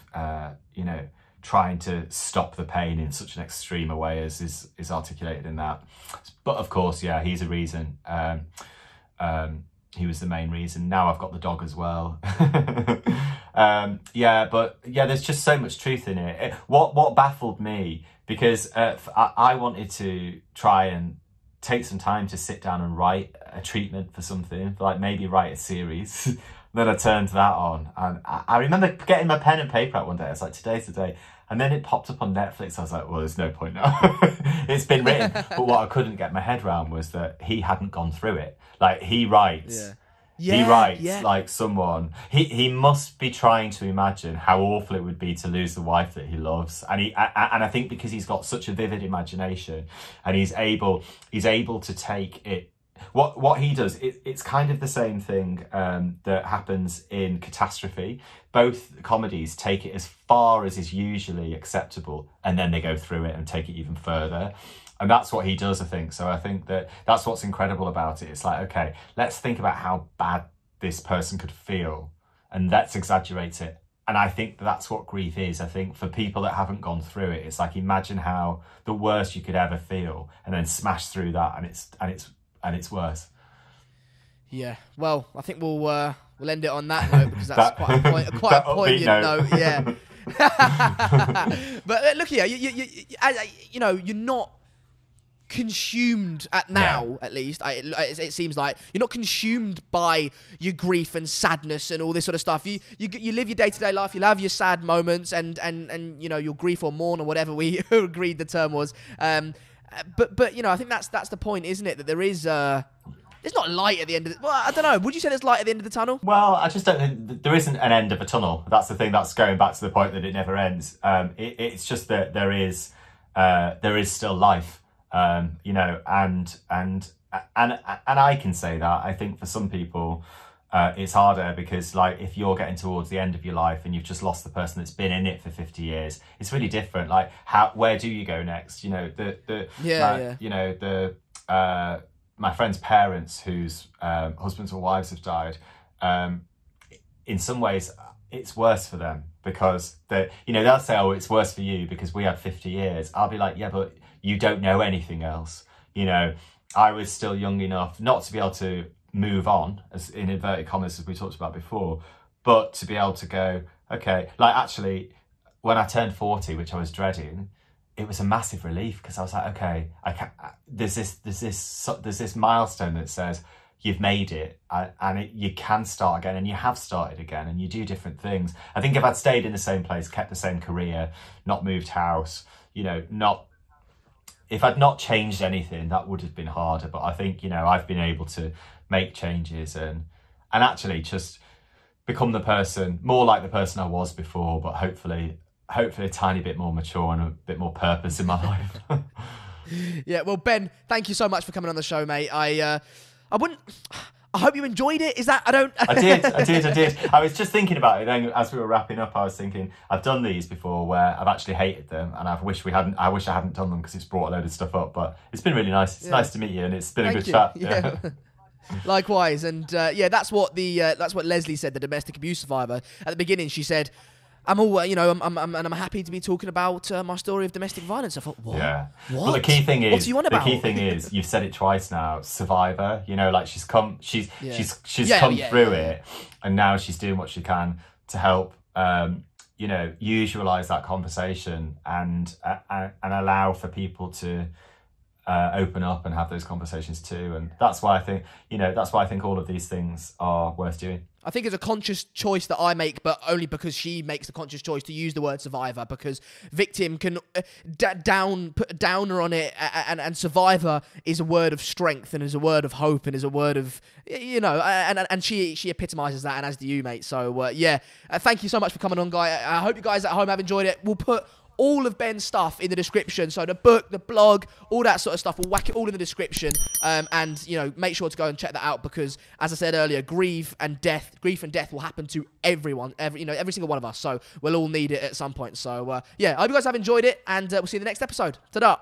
you know, trying to stop the pain in such an extreme a way as is articulated in that. But of course, yeah, he's a reason. He was the main reason. Now I've got the dog as well. There's just so much truth in it. What baffled me, because I wanted to try and take some time to sit down and write a treatment for something, like maybe write a series. Then I turned that on, and I remember getting my pen and paper out one day. I was like, today's the day. And then it popped up on Netflix. I was like, well, there's no point now. It's been written. But what I couldn't get my head around was that he hadn't gone through it. Like, he writes. He writes like someone. He must be trying to imagine how awful it would be to lose the wife that he loves. And I think because he's got such a vivid imagination, and he's able to take it. What he does, it's kind of the same thing that happens in Catastrophe. Both comedies take it as far as is usually acceptable, and then they go through it and take it even further. And that's what he does, I think. So I think that's what's incredible about it. It's like, okay, let's think about how bad this person could feel, and let's exaggerate it. And I think that's what grief is. I think for people that haven't gone through it, it's like, imagine how the worst you could ever feel, and then smash through that, and it's worse. Yeah, well, I think we'll end it on that note, because that's quite a poignant note. Yeah. But look here, you know, you're not consumed at least. It seems like you're not consumed by your grief and sadness and all this sort of stuff. You live your day-to-day life. You'll have your sad moments and you know, your grief or mourn or whatever we agreed the term was. But you know, I think that's the point, isn't it? That there is there's not light at the end of it. Well, I don't know. Would you say there's light at the end of the tunnel? Well, I just don't think there isn't an end of a tunnel. That's the thing. That's going back to the point that it never ends. It's just that there is still life. You know, and I can say that. I think for some people, it's harder because, like, if you're getting towards the end of your life and you've just lost the person that's been in it for 50 years, it's really different. Like, where do you go next? You know, you know, my friend's parents, whose husbands or wives have died, in some ways it's worse for them because they'll say, oh, it's worse for you because we had 50 years. I'll be like, yeah, but you don't know anything else. You know, I was still young enough not to be able to move on, as in inverted commas, as we talked about before, but to be able to go, okay, like actually when I turned 40, which I was dreading, it was a massive relief because I was like, okay, there's this milestone that says you've made it and you can start again, and you have started again, and you do different things. I think if I'd stayed in the same place, kept the same career, not moved house, you know, if I'd not changed anything, that would have been harder. But I think, you know, I've been able to make changes and actually just become more like the person I was before, but hopefully a tiny bit more mature and a bit more purpose in my life. Yeah, well, Ben, thank you so much for coming on the show, mate. I hope you enjoyed it. Is that, I did. I was just thinking about it then as we were wrapping up. I was thinking, I've done these before where I've actually hated them, and I wish I hadn't done them because it's brought a load of stuff up, but it's been really nice. It's nice to meet you, and it's been a good chat. Yeah. Likewise, and that's what Leslie said, the domestic abuse survivor. At the beginning, she said, I'm all, you know, I'm happy to be talking about my story of domestic violence. I thought, what? Yeah. What? Well, the key thing is, you've said it twice now. Survivor. You know, like she's come through it, and now she's doing what she can to help. You know, usualize that conversation and allow for people to open up and have those conversations too. And that's why I think all of these things are worth doing. I think it's a conscious choice that I make, but only because she makes the conscious choice to use the word survivor, because victim can put a downer on it, and survivor is a word of strength and is a word of hope and is a word of, you know, and she epitomizes that, and as do you, mate. So thank you so much for coming on, Guy. I hope you guys at home have enjoyed it. We'll put all of Ben's stuff in the description, so the book, the blog, all that sort of stuff, we'll whack it all in the description, and you know, make sure to go and check that out, because as I said earlier, grief and death will happen to everyone, every single one of us, so we'll all need it at some point. So I hope you guys have enjoyed it, and we'll see you in the next episode. Ta-da.